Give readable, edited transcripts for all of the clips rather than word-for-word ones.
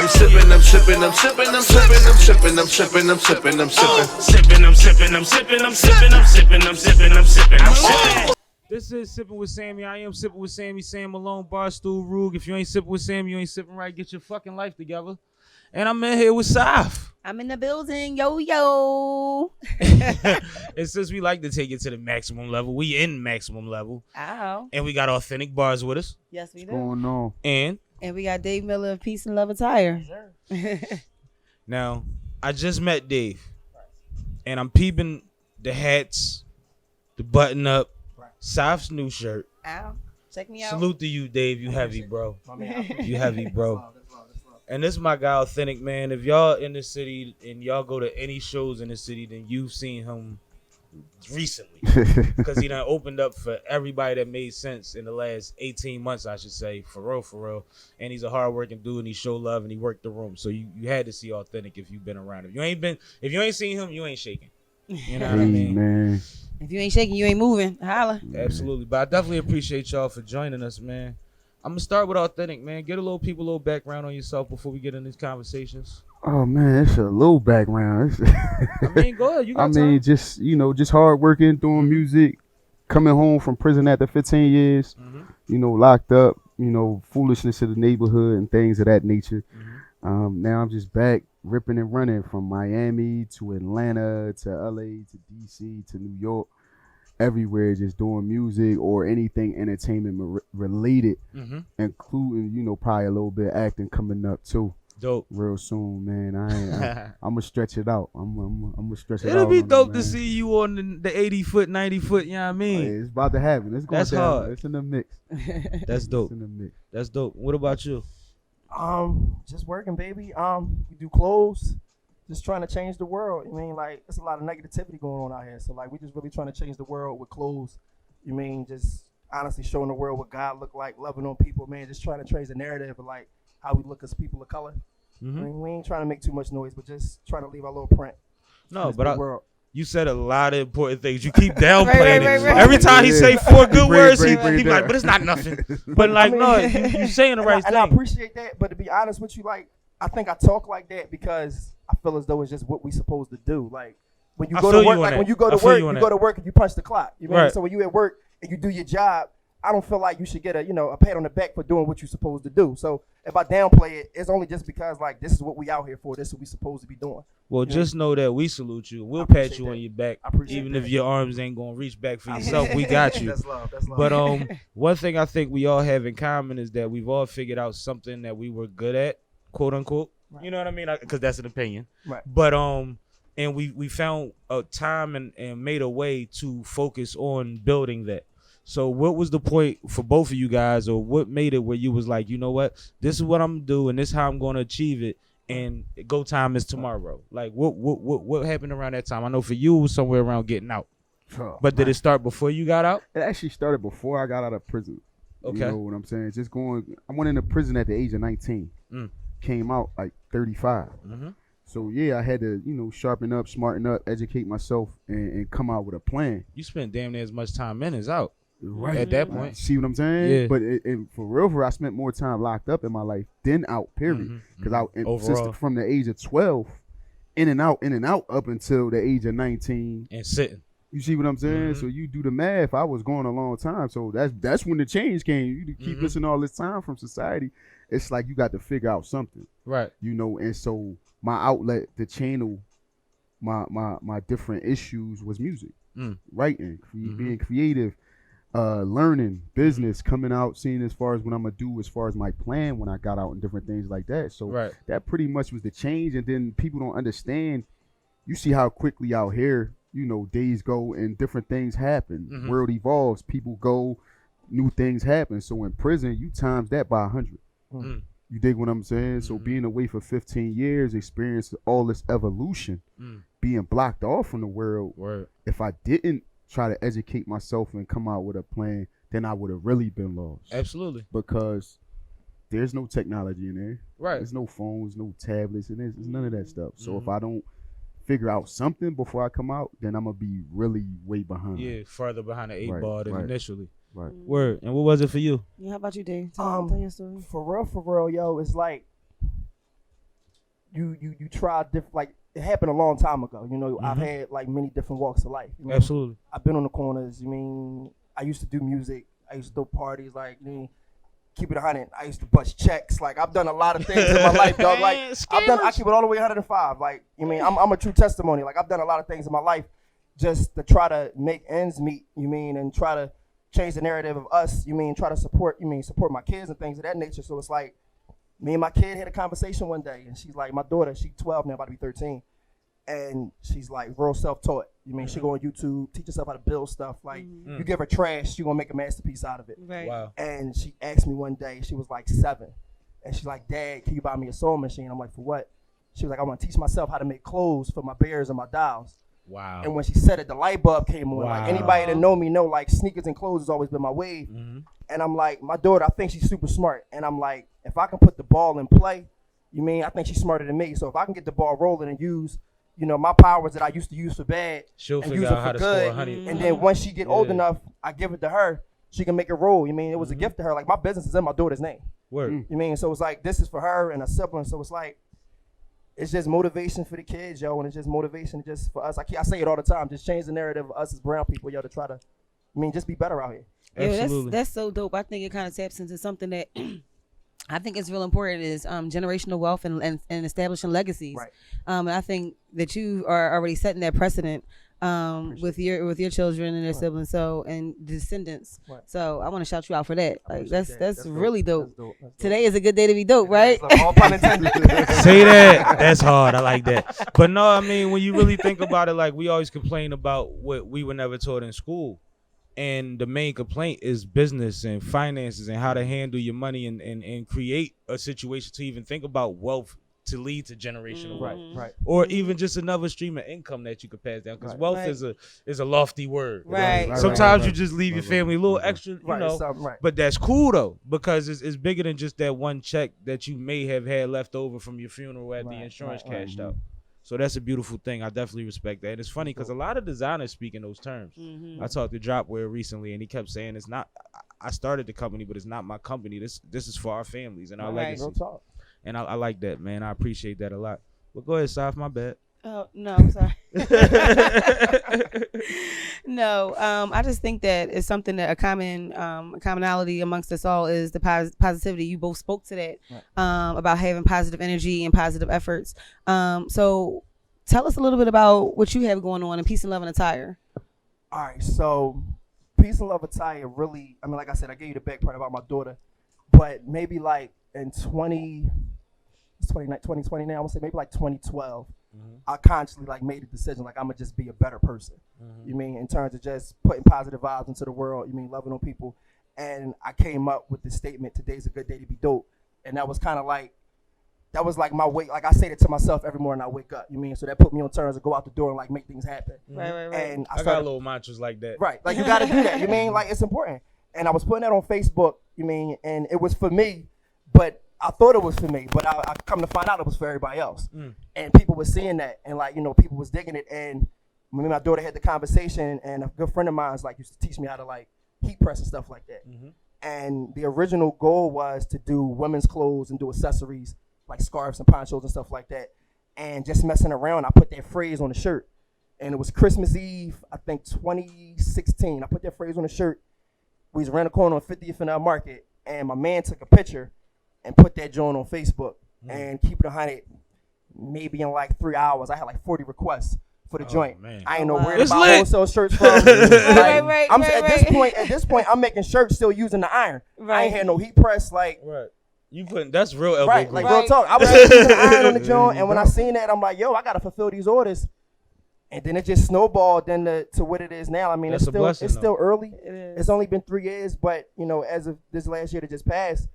sippin', I'm sippin', I'm sippin', I'm sippin', I'm sippin', I'm sippin', I'm sippin', I'm sippin'. Sippin', I'm sippin', I'm sippin', I'm sippin', I'm sippin', I'm sippin', I'm sippin', I'm sippin'. This is Sippin' with Sammie. I am Sippin' with Sammie, Sam Malone, Barstool, Rug. If you ain't sippin' with Sammie, you ain't sippin' right. Get your fucking life together. And I'm in here with Saf. I'm in the building, yo. And since we like to take it to the maximum level, we in maximum level. Ow. And we got authentic bars with us. Yes, we do. What's going on? And we got Dave Miller of Peace and Love Attire. now, I just met Dave. And I'm peeping the hats, the button up, Saf's new shirt. Ow. Check me out. Salute to you, Dave. You heavy, bro. You heavy, bro. And this is my guy, Authentic, man. If y'all in the city and y'all go to any shows in the city, then you've seen him recently. Because he done opened up for everybody that made sense in the last 18 months, I should say. For real. And he's a hard-working dude, and he show love, and he worked the room. So you had to see Authentic if you've been around. If you ain't seen him, you ain't shaking. You know what I mean? Man. If you ain't shaking, you ain't moving. Holla. Absolutely. But I definitely appreciate y'all for joining us, man. I'm going to start with Authentic, man. Get a little background on yourself before we get in these conversations. Oh man, it's a little background. I mean, go ahead. You got time. just hard working, doing music, coming home from prison after 15 years, locked up, foolishness of the neighborhood and things of that nature. Now I'm just back ripping and running from Miami to Atlanta to LA to DC to New York. Everywhere, just doing music or anything entertainment related, including probably a little bit of acting coming up too. Dope. Real soon, man. I'm gonna stretch it out. I'm gonna stretch it out. It'll be dope to see you on the 80 foot, 90 foot. You know what I mean? Hey, it's about to happen. It's going That's down. hard. It's in the mix. That's dope. It's in the mix. That's dope. What about you? Just working, baby. We do clothes. Just trying to change the world. There's a lot of negativity going on out here. So we just really trying to change the world with clothes. Just honestly showing the world what God look like, loving on people, man. Just trying to change the narrative of how we look as people of color. We ain't trying to make too much noise, but just trying to leave our little print. No, but you said a lot of important things. You keep downplaying it. Right. Every time he say four good words, he break be like, but it's not nothing. But you saying the right thing. And I appreciate that. But to be honest with you, I think I talk like that because I feel as though it's just what we supposed to do. When you go to work, when you go to work, you go to work and you punch the clock. You know what I mean? So when you at work and you do your job, I don't feel like you should get a pat on the back for doing what you're supposed to do. So if I downplay it, it's only just because this is what we out here for. This is what we supposed to be doing. Well, just know that we salute you. We'll pat you on your back, even if your arms ain't gonna reach back for yourself. We got you. That's love. But one thing I think we all have in common is that we've all figured out something that we were good at, quote unquote. Right. You know what I mean? Because that's an opinion. Right. But and we found a time and made a way to focus on building that. So what was the point for both of you guys, or what made it where you was like, you know what, this is what I'm gonna do and this is how I'm gonna achieve it, and go time is tomorrow? What happened around that time? I know for you it was somewhere around getting out. But did it start before you got out? It actually started before I got out of prison. Okay. You know what I'm saying? I went into prison at the age of 19. Came out 35. So yeah, I had to, sharpen up, smarten up, educate myself, and come out with a plan. You spent damn near as much time in as out. Right. At that point. See what I'm saying? Yeah. But for real, I spent more time locked up in my life than out, period. Because from the age of 12, in and out, up until the age of 19. And sitting. You see what I'm saying? So you do the math. I was going a long time. So that's when the change came. You keep missing all this time from society. It's like you got to figure out something. Right. And so my outlet, the channel, my different issues was music. Writing, being creative, learning, business, coming out, seeing as far as what I'm gonna do as far as my plan when I got out and different things like that. So that pretty much was the change. And then people don't understand. You see how quickly out here, days go and different things happen. World evolves, people go, new things happen. So in prison, you times that by 100. You dig what I'm saying? So being away for 15 years, experiencing all this evolution, being blocked off from the world. If I didn't try to educate myself and come out with a plan, then I would have really been lost. Absolutely. Because there's no technology in there. Right. There's no phones, no tablets, and there's none of that stuff. So if I don't figure out something before I come out, then I'm going to be really way behind. Yeah, further behind the 8 ball than initially. Right. Word. And what was it for you? Yeah, how about you, Dave? Tell your story. For real, yo, it's you try different, like it happened a long time ago. You know, I've had like many different walks of life. You know? Absolutely. I've been on the corners. You mean, I used to do music. I used to throw parties. Like, you mean, keep it 100. I used to bust checks. Like, I've done a lot of things in my life, dog. Like, I keep it all the way 105. Like, you mean, I'm a true testimony. Like, I've done a lot of things in my life just to try to make ends meet. You mean, and try to change the narrative of us. You mean, try to support my kids and things of that nature. So it's like, me and my kid had a conversation one day, and she's like, my daughter, she's 12 now, about to be 13. And she's like real self-taught. You mean, she go on YouTube, teach herself how to build stuff. Like, you give her trash, she gonna make a masterpiece out of it. Right. Wow. And she asked me one day, she was like 7. And she's like, Dad, can you buy me a sewing machine? I'm like, for what? She was like, I want to teach myself how to make clothes for my bears and my dolls. Wow. And when she said it, the light bulb came on. Wow. Like, anybody that know me know, like, sneakers and clothes has always been my wave. And I'm like, my daughter, I think she's super smart. And I'm like, if I can put the ball in play, you mean, I think she's smarter than me. So if I can get the ball rolling and use, you know, my powers that I used to use for bad, She'll and figure use it out how for to score good, 100. and then once she get old enough, I give it to her, she can make it roll. You mean, it was a gift to her. Like, my business is in my daughter's name. Word. You mean, so it's like, this is for her and a sibling. So it's like, it's just motivation for the kids, yo, and it's just motivation just for us. I say it all the time, just change the narrative of us as brown people, yo, to try to, I mean, just be better out here. Absolutely. That's so dope. I think it kind of taps into something that I think is real important is generational wealth and establishing legacies. Right. And I think that you are already setting that precedent with your children and their siblings, so and descendants. Right. So I want to shout you out for that. Like that's That's really dope. That's dope. That's dope. Today is a good day to be dope, right? All pun intended. Say that. That's hard. I like that. But no, I mean, when you really think about it, like we always complain about what we were never taught in school. And the main complaint is business and finances and how to handle your money and create a situation to even think about wealth to lead to generational wealth. Right. Or even just another stream of income that you could pass down. Because Right. wealth Right. is a lofty word. Right. Sometimes you just leave your family a little extra, you Right. know. Right. But that's cool though, because it's bigger than just that one check that you may have had left over from your funeral at the insurance cashed out. So that's a beautiful thing. I definitely respect that. And it's funny because a lot of designers speak in those terms. I talked to Dropwear recently, and he kept saying, "It's not. I started the company, but it's not my company. This is for our families and our legacy." Real talk. And I like that, man. I appreciate that a lot. But go ahead, Saf. My bad. Oh no, I'm sorry. No, I just think that it's something that a commonality amongst us all is the positivity. You both spoke to that about having positive energy and positive efforts. So tell us a little bit about what you have going on in Peace and Love and Attire. All right, so Peace and Love Attire really, I mean, like I said, I gave you the back part about my daughter, but maybe like in 2020 now, I'm gonna say maybe like 2012, I consciously like made a decision, like I'm gonna just be a better person. You mean, in terms of just putting positive vibes into the world, you mean loving on people. And I came up with the statement, today's a good day to be dope. And that was kind of like, that was like my way, like I say it to myself every morning I wake up, you mean? So that put me on terms to go out the door and like make things happen. Right. And I got little mantras like that. Right, like you gotta do that, you mean? Like it's important. And I was putting that on Facebook, you mean, and it was for me, but I thought it was for me, but I come to find out it was for everybody else. And people were seeing that, and like, you know, people was digging it. And me and my daughter had the conversation, and a good friend of mine's like used to teach me how to like heat press and stuff like that. And the original goal was to do women's clothes and do accessories like scarves and ponchos and stuff like that. And just messing around, I put that phrase on the shirt. And it was Christmas Eve, I think 2016. I put that phrase on the shirt. We was around the corner on 50th and Market, and my man took a picture and put that joint on Facebook. And keep it 100, maybe in like 3 hours, I had like 40 requests for the joint. Man. I ain't know where It's to buy lit. wholesale shirts from. At this point, I'm making shirts still using the iron. I ain't had no heat press, like. Right. You putting that's real elbow Right, grease. like real talk. I was using the iron on the joint, and when I seen that, I'm like, yo, I gotta fulfill these orders. And then it just snowballed then to what it is now. I mean, That's a blessing, it's still early. It is. It's only been 3 years, but you know, as of this last year that just passed,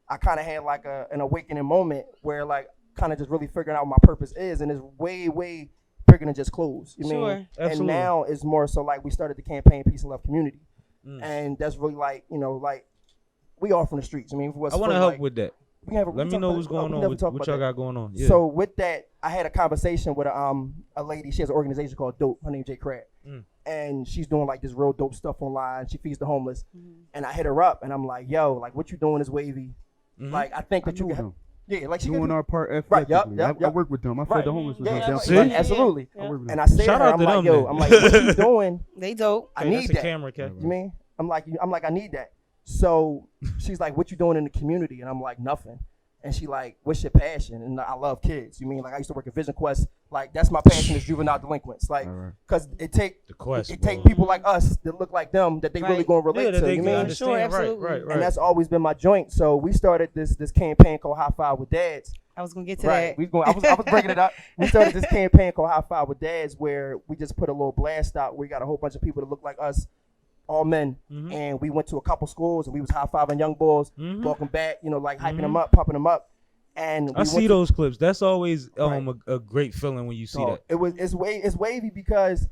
I kind of had like an awakening moment where like kind of just really figuring out what my purpose is, and it's way, way bigger than just clothes. You Sure. mean? Absolutely. And now it's more so like we started the campaign Peace and Love Community, and that's really like, you know, like we all from the streets. I mean, I want to help with that. We can have Let me know what's going on. What y'all got going on? Yeah. So with that, I had a conversation with a lady. She has an organization called Dope. Her name's J. Crab. And she's doing like this real dope stuff online. She feeds the homeless. And I hit her up and I'm like, yo, like what you doing is wavy. Like I think that you can Yeah, like she doing can our part Right, yup, ethically. yup, I yup. work with them. I Right. fed the homeless with them Yeah, down See? right, absolutely. I work with And them. I said to Shout her, out I'm to like, them, yo, then. I'm like, what you doing? They dope. I Hey, need that's that. a camera, Cat. You mean? I'm like, I need that. So she's like, what you doing in the community? And I'm like, nothing. And she like, what's your passion? And I love kids. You mean like I used to work at Vision Quest. Like that's my passion is juvenile delinquents. Like, Alright. cause it take The Quest, it bro. take people like us that look like them that they really Right. gonna relate Yeah, that to. they You can mean? understand. Sure, Right, absolutely. right, right. And that's always been my joint. So we started this campaign called High Five with Dads. I was gonna get to Right. that. We going. I was breaking it up. We started this campaign called High Five with Dads, where we just put a little blast out. We got a whole bunch of people that look like us, all men, and we went to a couple schools and we was high fiving young boys, walking back, you know, like hyping them up, pumping them up. And I see those clips. That's always a great feeling when you see So that. it's wavy because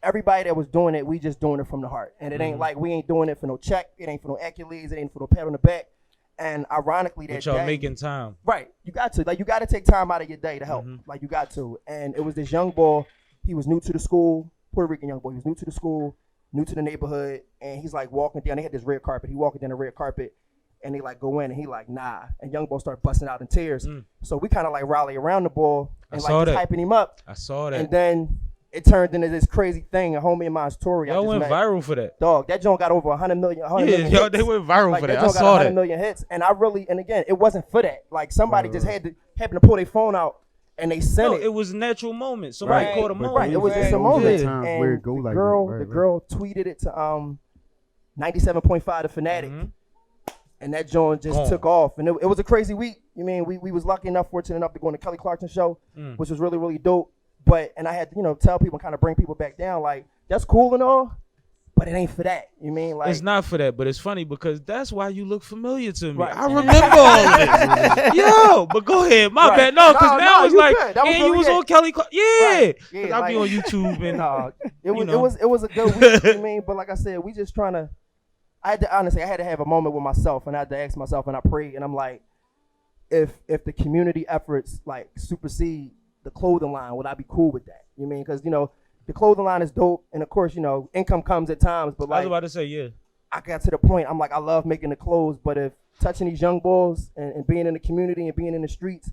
everybody that was doing it, we just doing it from the heart, and it ain't like we ain't doing it for no check, it ain't for no accolades, it ain't for no pat on the back. And ironically, that But y'all day, making time. right, you got to take time out of your day to help, like you got to. And it was this young boy, he was new to the school, Puerto Rican young boy, he was new to the school, new to the neighborhood, and he's like walking down. They had this red carpet. He walking down the red carpet. And they like go in and he like, nah. And young boy start busting out in tears. So we kind of like rally around the ball and I saw like just that. hyping him up. I saw that. And then it turned into this crazy thing. A homie of mine's Tori. Y'all went viral for that. Dog, that joint got over 100 million. 100 Yeah, million y'all, hits. they went viral Like, for that. that I joint got saw 100 that. million hits. And I really, and again, it wasn't for that. Like somebody just happened to pull their phone out and they sent No, it. it was a natural moment. Somebody Right. caught a But moment. Right, it was just a those moment. are times And where it go like that. Right, the right. girl tweeted it to 97.5 The Fanatic. And that joint just Gone. took off. And it was a crazy week. You mean, we was lucky enough, fortunate enough to go on the Kelly Clarkson show, which was really, really dope. But, and I had to, you know, tell people, kind of bring people back down, like, that's cool and all, but it ain't for that. You mean, like. It's not for that, but it's funny because that's why you look familiar to me. Right. I remember all this. Yo, but go ahead. My Right. bad. No, because No, now no, it's you like, good. That was and you really was it. on Kelly Clark. Yeah. Right. Because Yeah, I be like- on YouTube and. Nah, it was, you know. it was a good week, you mean? But like I said, we just trying to, I had to have a moment with myself, and I had to ask myself, and I prayed, and I'm like, if the community efforts like supersede the clothing line, would I be cool with that? You mean, because, you know, the clothing line is dope, and of course, you know, income comes at times, but I was like, about to say, yeah. I got to the point, I'm like, I love making the clothes, but if touching these young boys and being in the community and being in the streets,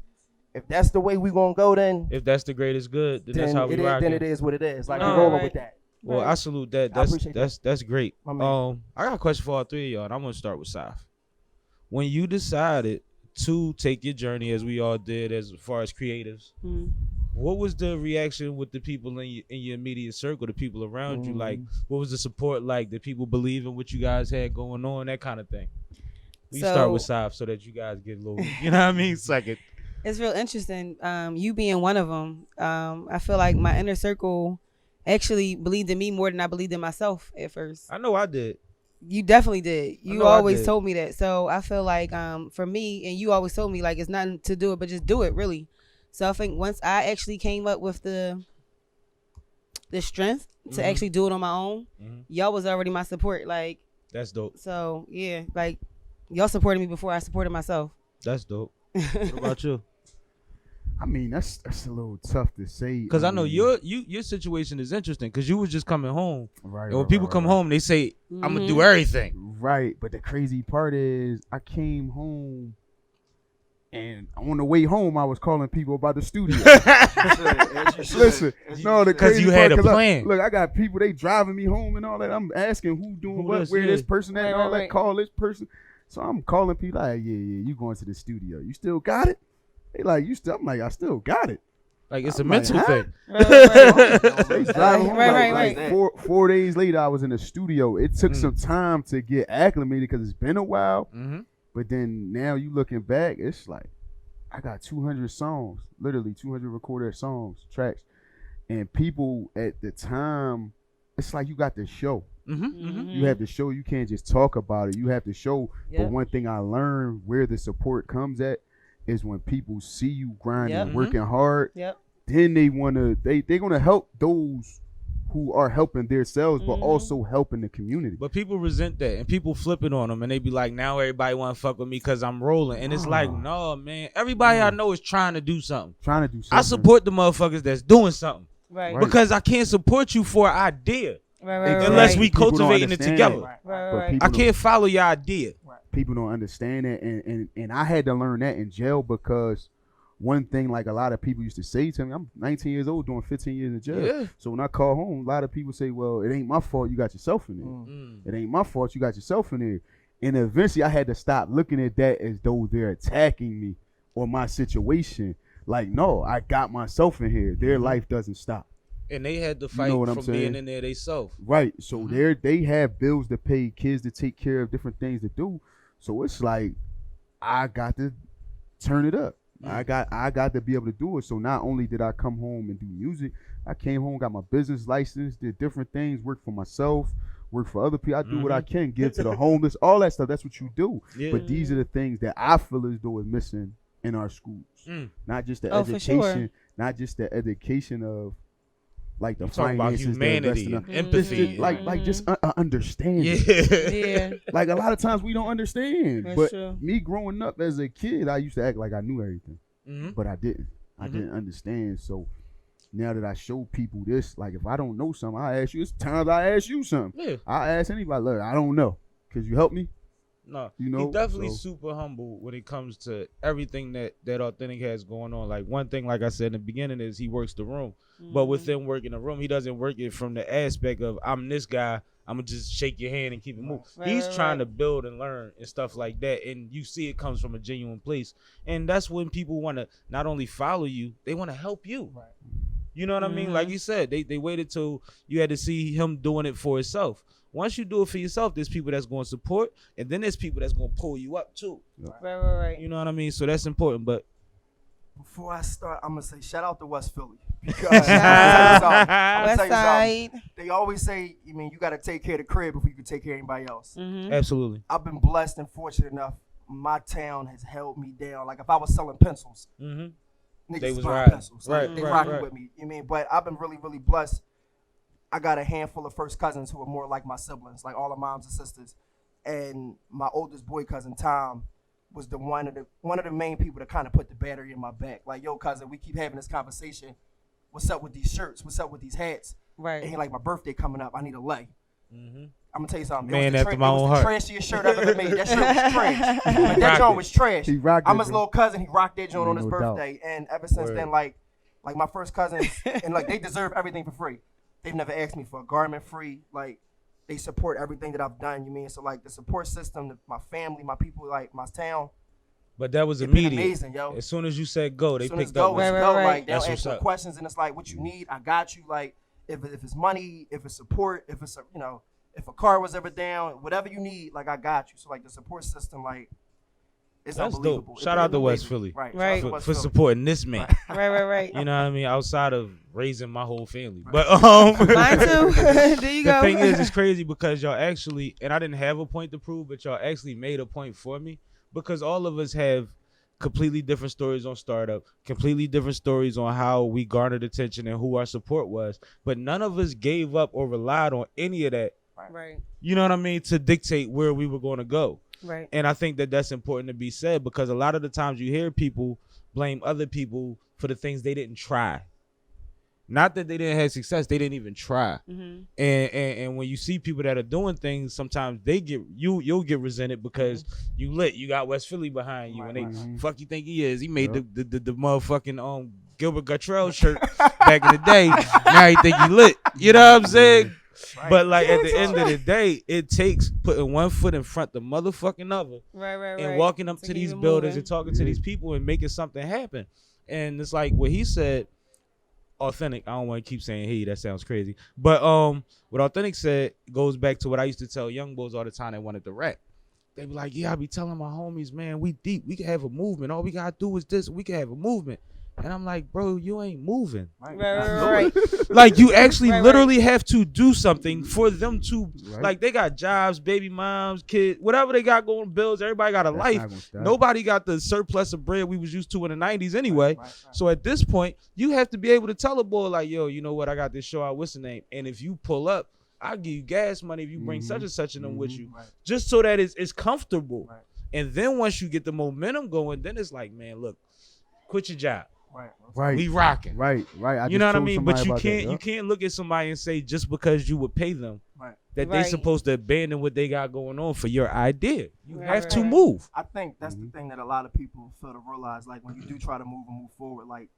if that's the way we gonna go, then If that's the greatest good, then that's how we it is, rock then it. it is what it is. Like, Nah, we're rolling right. with that. Well, I salute that. I appreciate That's great. My man. I got a question for all three of y'all, and I'm gonna start with Saf. When you decided to take your journey, as we all did, as far as creatives, what was the reaction with the people in your immediate circle, the people around you? Like, what was the support like? Did people believe in what you guys had going on, that kind of thing? We start with Saf so that you guys get a little, you know what I mean? Second. It's real interesting. You being one of them. I feel like my inner circle actually believed in me more than I believed in myself at first. I know I did. You definitely did. You know I always did. told me that. So I feel like for me, and you always told me like it's nothing to do it, but just do it really. So I think once I actually came up with the strength to actually do it on my own, y'all was already my support. Like, That's dope. so yeah, like y'all supported me before I supported myself. That's dope. What about you? I mean, that's a little tough to say. Because I know mean, your situation is interesting because you was just coming home. right, And when right, people right, come right. home, they say, I'm going to do everything. Right, but the crazy part is I came home and on the way home I was calling people about the studio. Listen, no, the 'Cause crazy you part, had a 'cause plan. Look, I got people, they driving me home and all that. I'm asking who doing Who what, this where is. this person at, and all that, Right. call this person. So I'm calling people like, yeah, you going to the studio. You still got it? They like, you still, I'm like, I still got it. Like, it's a I'm like, mental huh? thing. They driving home Right. like 4 days later, I was in the studio. It took some time to get acclimated because it's been a while. But then now you looking back, it's like I got 200 songs, literally 200 recorded songs, tracks, and people at the time, it's like you got the show. You have to show. You can't just talk about it. You have to show. But Yep. one thing I learned where the support comes at is when people see you grinding, Yep. working hard. Yep. Then they're gonna help those who are helping themselves, but also helping the community. But people resent that, and people flip it on them, and they be like, now everybody want to fuck with me because I'm rolling. And it's like, no, man. Everybody I know is trying to do something. Trying to do something. I support the motherfuckers that's doing something. Right. Because I can't support you for an idea Right. unless Right. we People don't cultivating it understand together. it. Right. But Right. people I can't follow your idea. people don't understand it, and I had to learn that in jail because one thing like a lot of people used to say to me, I'm 19 years old doing 15 years in jail. Yeah. So when I call home, a lot of people say, well, it ain't my fault you got yourself in there. It ain't my fault you got yourself in there. And eventually I had to stop looking at that as though they're attacking me or my situation. Like, no, I got myself in here. Their life doesn't stop. And they had to fight know what I'm from saying? being in there themselves. Right. So they have bills to pay, kids to take care of, different things to do. So it's like I got to turn it up. I got to be able to do it. So not only did I come home and do music, I came home, got my business license, did different things, worked for myself, worked for other people. I do what I can, give to the homeless, all that stuff. That's what you do. Yeah. But these are the things that I feel as though is missing in our schools. Not just the education, for sure. not just the education of like the Talking about finances, humanity, the and empathy, like just understanding. Yeah. Like a lot of times we don't understand. That's But true. me growing up as a kid, I used to act like I knew everything, but I didn't. I Mm-hmm. didn't understand. So now that I show people this, like if I don't know something, I ask you. It's times I ask you something. Yeah. I ask anybody, look, I don't know. Could you help me? No, You know, he's definitely so- super humble when it comes to everything that Authentic has going on. Like one thing, like I said in the beginning, is he works the room. But within working the room, he doesn't work it from the aspect of I'm this guy, I'm gonna just shake your hand and keep it moving. He's trying to build and learn and stuff like that, and you see it comes from a genuine place. And that's when people want to not only follow you, they want to help you. Right. You know what I mean? Like you said, they waited till you had to see him doing it for himself. Once you do it for yourself, there's people that's going to support, and then there's people that's going to pull you up too. Right. You know what I mean? So that's important. But Before I start, I'm gonna say shout out to West Philly because I'm gonna tell you West something. Side. They always say, I mean, you got to take care of the crib before you can take care of anybody else. absolutely. I've been blessed and fortunate enough. My town has held me down. Like if I was selling pencils, niggas They was was buying riding. pencils. Like, Right, they right, rocking right. with me. You mean? But I've been really, really blessed. I got a handful of first cousins who are more like my siblings, like all of moms and sisters. And my oldest boy cousin Tom was one of the main people that kind of put the battery in my back. Like, yo, cousin, we keep having this conversation. What's up with these shirts? What's up with these hats? Right. And he like, my birthday coming up. I need a lay. I'm gonna tell you something. Man it was after my own it was heart. the trashiest shirt I've ever made. That shirt was trash. Like, that joint was trash. He rocked I'm it, his bro. little cousin. He rocked that joint on his No doubt. birthday, and ever since Word. then, like my first cousins, and like they deserve everything for free. They've never asked me for a garment free. Like they support everything that I've done. You mean so like the support system, my family, my people, like my town. But that was It's been immediate. amazing, yo. As soon as you said go, they As soon as picked go, up. let's Right, go. right. Like they'll That's ask what's no up. questions, and it's like, what you need, I got you. Like if it's money, if it's support, if it's if a car was ever down, whatever you need, like I got you. So like the support system, like it's That's unbelievable. dope. It's Shout been out to West unbelievable. Philly. Right. Right. Shout out to For, West for Philly. supporting this man. Right. You know what I mean? Outside of raising my whole family. But Mine too. There you the go. thing is, it's crazy because y'all actually, and I didn't have a point to prove, but y'all actually made a point for me because all of us have completely different stories on startup, completely different stories on how we garnered attention and who our support was, but none of us gave up or relied on any of that. Right. You know what I mean? To dictate where we were going to go. Right. And I think that that's important to be said because a lot of the times you hear people blame other people for the things they didn't try. Not that they didn't have success, they didn't even try. And when you see people that are doing things, sometimes you'll get resented because you got West Philly behind you, and they fuck you think he is. He made the motherfucking Gilbert Guttrell shirt back in the day. Now he think he lit. You know what I'm saying? Right. But like at the end of the day, it takes putting one foot in front the motherfucking other Right. and walking up to keep these it buildings moving. and talking to these people and making something happen. And it's like what he said, Authentic. I don't want to keep saying he, that sounds crazy. But what Authentic said goes back to what I used to tell young boys all the time that wanted to rap. They be like, yeah, I be telling my homies, man, we deep. We can have a movement. All we gotta do is this. We can have a movement. And I'm like, bro, you ain't moving. Right. Like you actually Right. literally have to do something for them to Right. like they got jobs, baby moms, kids, whatever they got going, bills, everybody got a That's life. not gonna stop. Nobody got the surplus of bread we was used to in the 90s anyway. Right. So at this point, you have to be able to tell a boy like, yo, you know what, I got this show out, what's the name? And if you pull up, I'll give you gas money if you bring such and such in them with you. Right. Just so that it's comfortable. Right. And then once you get the momentum going, then it's like, man, look, quit your job. Right. We rocking. Right. I You just know what I told mean? somebody But you about can't that, you can't look at somebody and say just because you would pay them that they Right. supposed to abandon what they got going on for your idea. You Right, have to right. move. I think that's the thing that a lot of people fail to realize. Like when you do try to move forward, like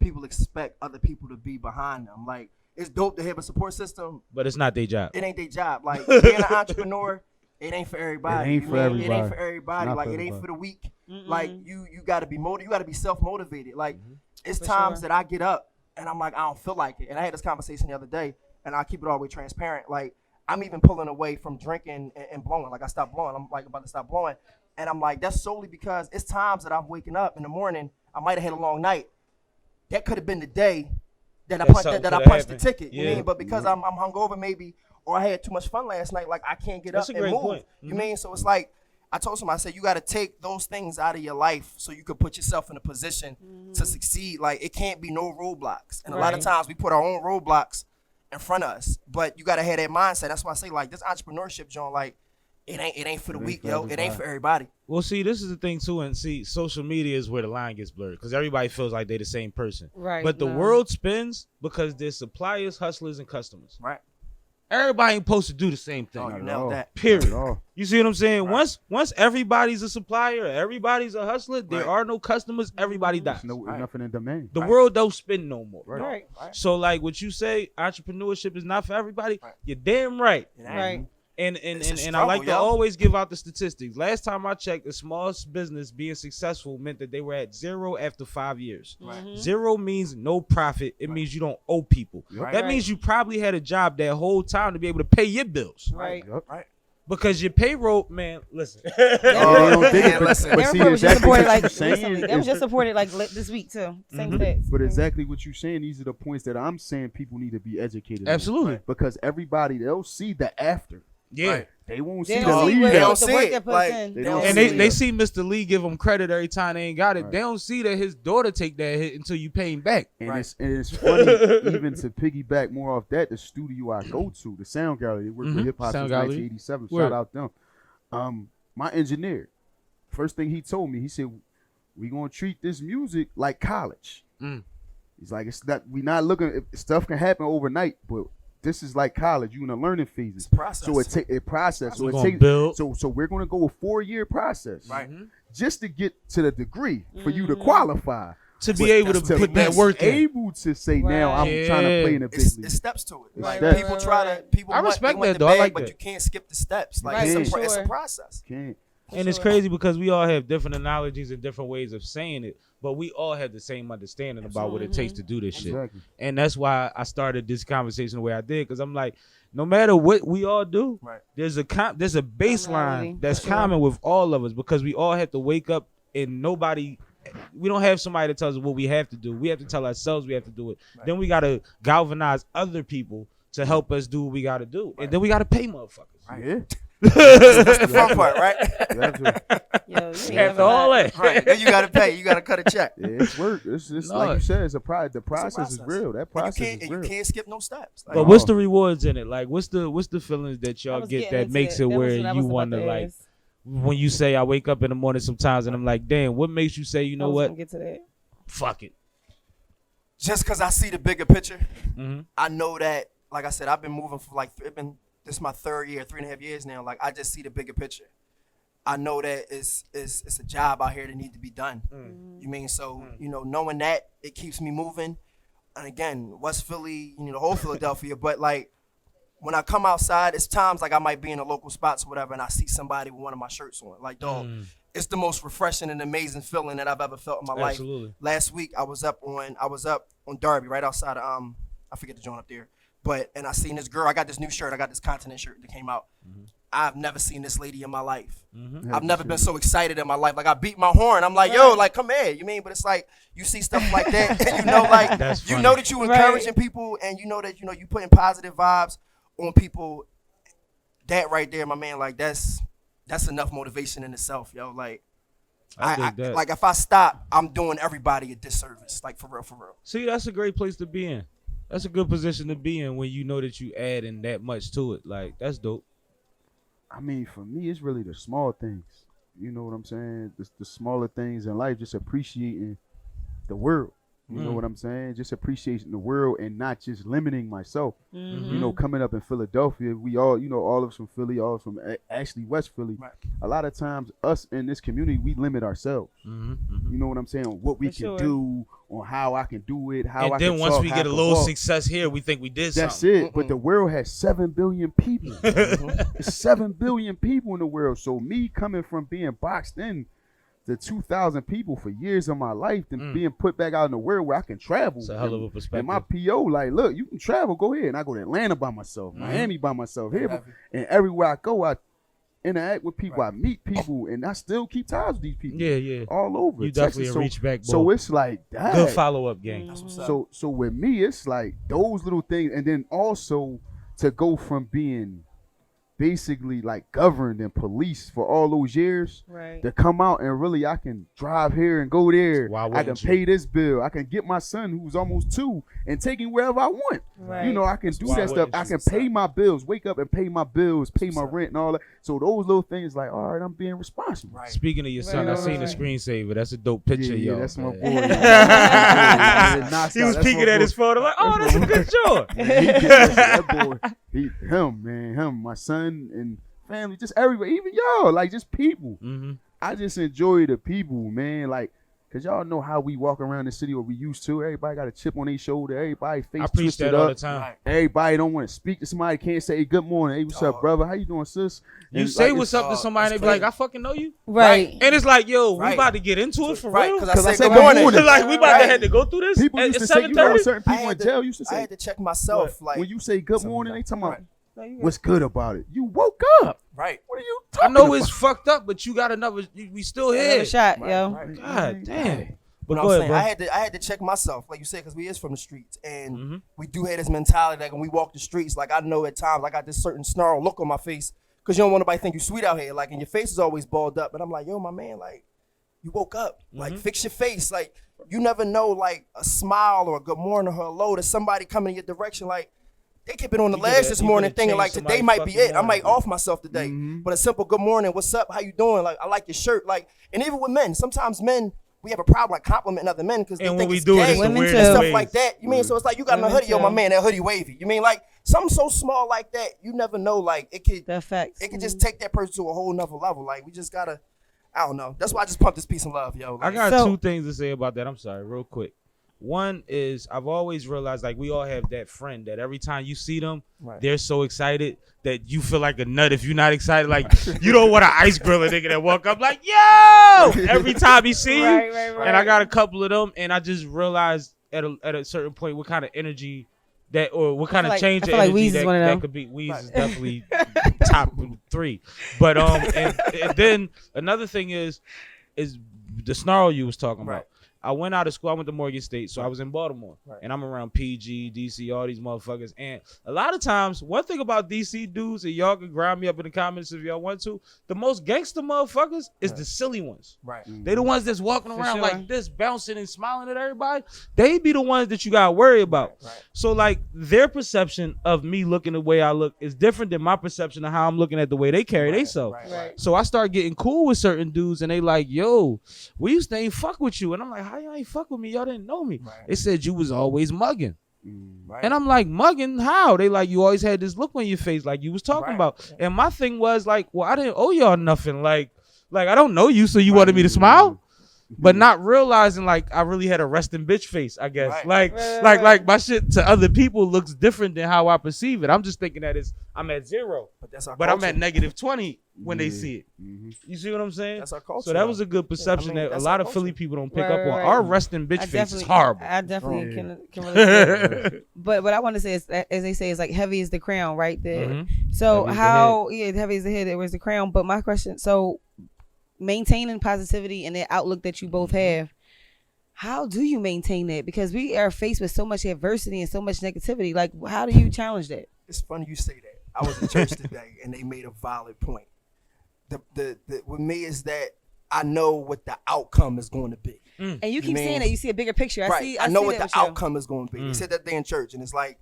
people expect other people to be behind them. Like it's dope to have a support system. But it's not their job. It ain't their job. Like being an entrepreneur, it ain't for everybody. It ain't You for mean? everybody. It ain't for everybody. Not Like for it ain't everybody. for the weak. Mm-mm. Like you gotta be you gotta be self motivated. Like it's For times sure. that I get up and I'm like I don't feel like it. And I had this conversation the other day, and I keep it all the way transparent. Like I'm even pulling away from drinking and blowing. Like I stopped blowing. I'm like about to stop blowing, and I'm like that's solely because it's times that I'm waking up in the morning. I might have had a long night. That could have been the day that I punched something that I coulda punched the happened. ticket. Yeah. You mean? But because I'm hungover maybe, or I had too much fun last night, like I can't get That's up a and great move. point. You mean? So it's like I told somebody, I said you got to take those things out of your life so you can put yourself in a position to succeed. Like it can't be no roadblocks, and a lot of Right. times we put our own roadblocks in front of us. But you got to have that mindset. That's why I say like this entrepreneurship, John. Like it ain't for the It ain't weak, for yo. It ain't everybody. for everybody. Well, see, this is the thing too, and see, social media is where the line gets blurred because everybody feels like they're the same person. Right. But the no. world spins because there's suppliers, hustlers, and customers. Right. Everybody ain't supposed to do the same thing. Oh, you Not at nailed all. that. Period. Not at all. You see what I'm saying? Right. Once everybody's a supplier, everybody's a hustler, there Right. are no customers, everybody dies. There's Right. nothing in demand. The world don't spin no more. Right. Right. So like what you say, entrepreneurship is not for everybody. Right. You're damn right. It ain't. Right. And It's a and I like to struggle, yo. always give out the statistics. Last time I checked, the smallest business being successful meant that they were at 0 after 5 years. Right. 0 means no profit. It means you don't owe people. Yep. That Right. means you probably had a job that whole time to be able to pay your bills. Right. Yup. Right. Because your payroll, man, listen. Yeah, they don't dig man, it, but, listen. but That see, report was just exactly supported what like you're saying recently. That was is- just supported like this week too. Same Mhm. stats. But exactly what you're saying, these are the points that I'm saying people need to be educated on. Absolutely. Because everybody, they'll see the after. Yeah. Right. They won't They see don't the see lead. They what don't the see work it. that puts Like, in. they They don't don't And see they it. see Mr. Lee give him credit every time they ain't got it. Right. They don't see that his daughter take that hit until you pay him back. And, Right. it's funny, even to piggyback more off that, the studio I go to, the Sound Gallery, they work with hip hop Sound since Gallery. 1987. Word. Shout out them. My engineer, first thing he told me, he said, "We gonna treat this music like college." Mm. He's like, "It's not. We not looking. Stuff can happen overnight, but this is like college. You in the learning phases. It's a process. So it process. So We it gonna takes. build. So we're gonna go a 4-year process, Right. just to get to the degree for you to qualify." To be But able that's to what put it that means. work in. Able to say now I'm Right. trying to play in the big league. It's steps to it. Like steps. people try to people I want, respect they want that, the though. I bag, like but that. you can't skip the steps. Like Right, it's, for it's a sure. process. Can't. And it's crazy because we all have different analogies and different ways of saying it, but we all have the same understanding about what it takes to do this shit. Exactly. And that's why I started this conversation the way I did, because I'm like, no matter what we all do, Right. there's a baseline Commonality, that's for sure. common with all of us, because we all have to wake up and we don't have somebody that tells us what we have to do. We have to tell ourselves we have to do it. Right. Then we got to galvanize other people to help us do what we got to do. And then we got to pay motherfuckers. Yeah. That's the fun part, right? You have to. Yo, you ain't After never all lied. that. Right. Then you gotta pay. You gotta cut a check. Yeah, it's work. It's No. like you said, it's the It's process a is real. That And process you is can't, real. and you can't skip no steps. Like, But what's the rewards in it? Like, what's the feelings that I y'all was get getting that into makes that. it That where was what I you was about want to, to like, ask. when you say I wake up in the morning sometimes and I'm like, damn, what makes you say, you I know was what? gonna get to that. Fuck it. just because I see the bigger picture, Mm-hmm. I know that. Like I said, I've been moving for like this is my 3rd year, 3.5 years now. Like I just see the bigger picture. I know that it's a job out here that need to be done. You mean so? You know, knowing that it keeps me moving. And again, West Philly, you know, the whole Philadelphia. But like when I come outside, it's times like I might be in the local spots or whatever, and I see somebody with one of my shirts on. Like, dog, it's the most refreshing and amazing feeling that I've ever felt in my life. Absolutely. Last week I was up on Derby, right outside of I forget the joint up there. And I seen this girl. I got this new shirt. I got this continent shirt that came out. I've never seen this lady in my life. I've never been so excited in my life. Like I beat my horn. I'm like, yo, like come here. You mean? But it's like you see stuff like that, and you know, like That's you funny. know that you encouraging people, and you know that you putting positive vibes on people. That right there, my man, like that's enough motivation in itself, yo. Like I dig that. like if I stop, I'm doing everybody a disservice. Like for real, for real. See, that's a great place to be in. That's a good position to be in when you know that you adding that much to it. Like, that's dope. I mean, for me, it's really the small things. You know what I'm saying? The smaller things in life, just appreciating the world. You know what I'm saying? Just appreciating the world and not just limiting myself. You know, coming up in Philadelphia, we all, you know, all of us from Philly, all from actually West Philly. Right. A lot of times, us in this community, we limit ourselves. You know what I'm saying? What we can do, on how I can do it, how and I then can once talk, we how get I a can little walk. success here, we think we did That's something. it. But the world has 7 billion people. It's 7 billion people in the world. So me coming from being boxed in to 2,000 people for years of my life, and being put back out in the world where I can travel. It's a hell of a perspective. And my PO, like, look, you can travel, go ahead. And I go to Atlanta by myself, Miami by myself, here, and everywhere I go, I interact with people, I meet people, and I still keep ties with these people. Yeah. All over. You Texas. definitely a reach back, boy. So it's like that. Good follow-up gang. So with me, it's like those little things, and then also to go from being basically like governed and policed for all those years, to come out and really I can drive here and go there. I can pay this bill. I can get my son who's almost 2 and take him wherever I want. You know, I can do that stuff. I can pay my bills, wake up and pay my bills, pay my rent and all that. So those little things, like, all right, I'm being responsible. Speaking of your son, I seen the screensaver. That's a dope picture, Yeah, yo. that's my boy. He was peeking at his phone. I'm like, oh, that's a good job. That boy, him, my son and family, just everywhere, even y'all, like just people. I just enjoy the people, man. Like, cause y'all know how we walk around the city, or we used to. Everybody got a chip on their shoulder. Everybody face I preach twisted that up. all the time. Everybody don't want to speak to somebody. Can't say, hey, good morning. Hey, what's up, brother? How you doing, sis? You And, say like, what's up to somebody, and they be like, I fucking know you. Right. And it's like, yo, we about to get into it for real. Because I said said good morning. Like, we about to have to go through this. People used to say, you know, certain people in jail used to say, I had to check myself. Like, when you say good morning, they talking about what's good about it. You woke up. Right. What are you I talking know about? it's fucked up, but you got another. We still Another here. shot, yo. God damn. But But go I'm ahead, saying, bro. I had to check myself, like you said, because we is from the streets, and we do have this mentality, like when we walk the streets, like I know at times I got this certain snarl look on my face, because you don't want nobody to think you sweet out here, like, and your face is always balled up, and I'm like, yo, my man, like, you woke up, like, fix your face, like, you never know, like, a smile or a good morning or hello to somebody coming in your direction, like, they kept it on the legs this morning thinking like today might be it. I might off myself today. But a simple good morning, what's up, how you doing? Like, I like your shirt. Like, and even with men, sometimes men, we have a problem like complimenting other men because they And think when we it's do it, gay it's the and weirdest stuff ways. like that. You mean, so it's like you got on a hoodie, yo, my man, that hoodie wavy. You mean, like, something so small like that, you never know, like, it could just take that person to a whole nother level. Like, we just gotta, I don't know. That's why I just pumped this peace and love, yo. Like, I got two things to say about that. I'm sorry, real quick. One is I've always realized, like, we all have that friend that every time you see them, they're so excited that you feel like a nut if you're not excited. Like, you don't want to ice grill a nigga that walk up like, yo, every time he see you. And I got a couple of them, and I just realized at a certain point what kind of energy that, or what kind of change of energy that could be. Weez is definitely top 3. But and then another thing is the snarl you was talking about. I went out of school. I went to Morgan State, so I was in Baltimore, and I'm around PG, DC, all these motherfuckers. And a lot of times, one thing about DC dudes, and y'all can grind me up in the comments if y'all want to, the most gangster motherfuckers is the silly ones. They the ones that's walking around like this, bouncing and smiling at everybody. They be the ones that you gotta worry about. So like their perception of me looking the way I look is different than my perception of how I'm looking at the way they carry themselves. So I start getting cool with certain dudes, and they like, yo, we used to ain't fuck with you, and I'm like, how y'all ain't fuck with me? Y'all didn't know me. They said you was always mugging. And I'm like, mugging? How? They like, you always had this look on your face like you was talking about. And my thing was like, well, I didn't owe y'all nothing. Like I don't know you, so you wanted me to smile? But not realizing like I really had a resting bitch face, I guess. Like my shit to other people looks different than how I perceive it. I'm just thinking that I'm at 0. But I'm at -20 when they see it. You see what I'm saying? That's our culture. So that was a good perception that a lot of Philly people don't pick up on. Our resting bitch face is horrible. I definitely can relate. But what I want to say is, as they say, is like heavy is the crown, right there. So heavy is the head, where's the crown? But my question, so maintaining positivity and that outlook that you both have, how do you maintain that? Because we are faced with so much adversity and so much negativity. Like, how do you challenge that? It's funny you say that. I was in church today, and they made a valid point. The with me is that I know what the outcome is going to be. And you keep saying that you see a bigger picture. I know what the outcome is going to be. They said that day in church, and it's like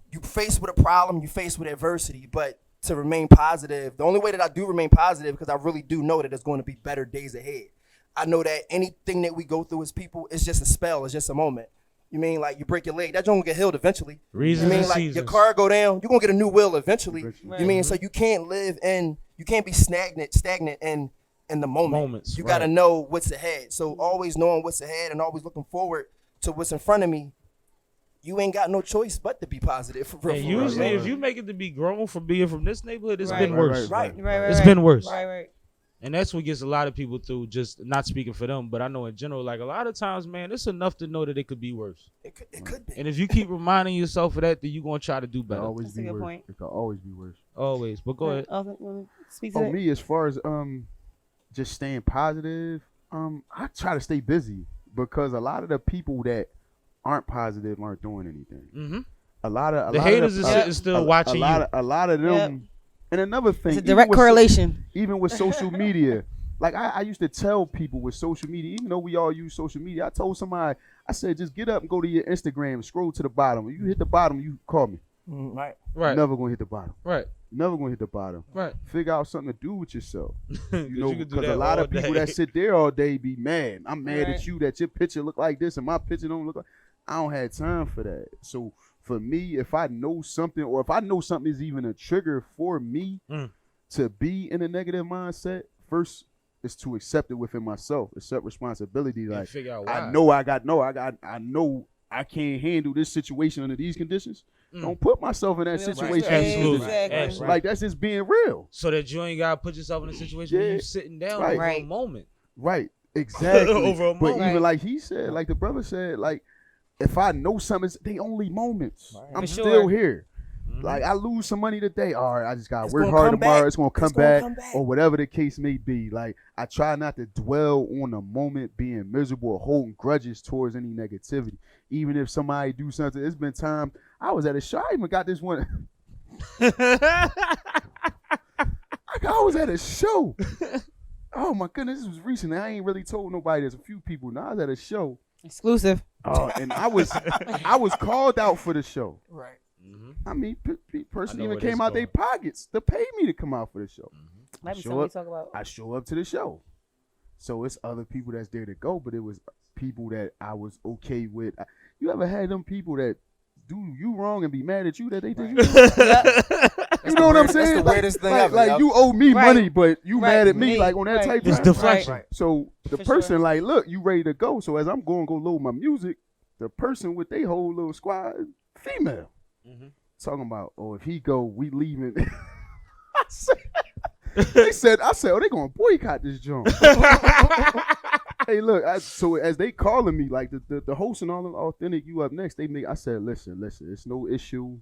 you faced with a problem, you faced with adversity, but to remain positive, the only way that I do remain positive, because I really do know that there's going to be better days ahead. I know that anything that we go through as people, it's just a spell. It's just a moment. You mean like you break your leg, that joint will get healed eventually. Reasons you mean and like seasons. your car go down, you're gonna get a new wheel eventually. Right. You mean so you can't live in, you can't be stagnant in the moment. Moments, You right. gotta know what's ahead. So always knowing what's ahead and always looking forward to what's in front of me. You ain't got no choice but to be positive. For real, And for real, usually, man. if you make it to be grown from being from this neighborhood, it's Right. been worse. Right. It's been worse. Right. And that's what gets a lot of people through, just not speaking for them, but I know in general, like a lot of times, man, it's enough to know that it could be worse. It could be. And if you keep reminding yourself of that, then you're going to try to do It better. always That's a be good worse. point. It can always be worse. Always. But go ahead. You wanna speak to Oh, that? me, as far as just staying positive, I try to stay busy because a lot of the people that aren't positive aren't doing anything. Mm-hmm. A lot of The haters is sitting still watching you. A lot of them. And another thing, It's a even direct with correlation. even with social media, like I used to tell people with social media, even though we all use social media, I told somebody, I said, just get up and go to your Instagram, scroll to the bottom. When you hit the bottom, you call me. Right. Right. Never gonna hit the bottom. Right. Never gonna hit the bottom. Right. Figure out something to do with yourself. You know, you could do because that a lot all of people day. that sit there all day be mad. I'm mad Right. at you that your picture look like this and my picture don't look like. I don't have time for that. So for me, if I know something, or if I know something is even a trigger for me to be in a negative mindset, first is to accept it within myself, accept responsibility. And Like figure out why. I know I can't handle this situation under these conditions. Don't put myself in that Yeah, situation. Absolutely. Exactly. Absolutely. Like that's just being real. So that you ain't got to put yourself in a situation where Yeah. you sitting down Right. over a Right. moment. Right. Exactly. Over a but moment. even like he said, like the brother said, like if I know something, they only moments. I'm For still sure. here. Like I lose some money today. All right, I just gotta It's work gonna hard come tomorrow. back. It's gonna come It's gonna back, come back. or whatever the case may be. Like I try not to dwell on the moment, being miserable or holding grudges towards any negativity. Even if somebody do something, it's been time. I was at a show. I even got this one. I was at a show. Oh my goodness, this was recently. I ain't really told nobody. There's a few people. Now I was at a show. Exclusive. And I was called out for the show. Right. I mean, person I know even where came this out their going. pockets to pay me to come out for the show. Might be Show something we up. talk about. I show up to the show, so it's other people that's there to go, but it was people that I was okay with. You ever had them people that do you wrong and be mad at you that they did you wrong? You know what I'm saying? That's the weirdest thing like, ever, like yo. you owe me Right. money, but you Right. mad at me Me. like on that Right. type It's of deflection. Right. So the For person sure. like, look, you ready to go. So as I'm going to go load my music, the person with their whole little squad, female, talking about, oh, if he go, we leaving. I said, oh, they going to boycott this joint. Hey, look, so as they calling me, like the host and all of Authentic, you up next, I said, listen, it's no issue.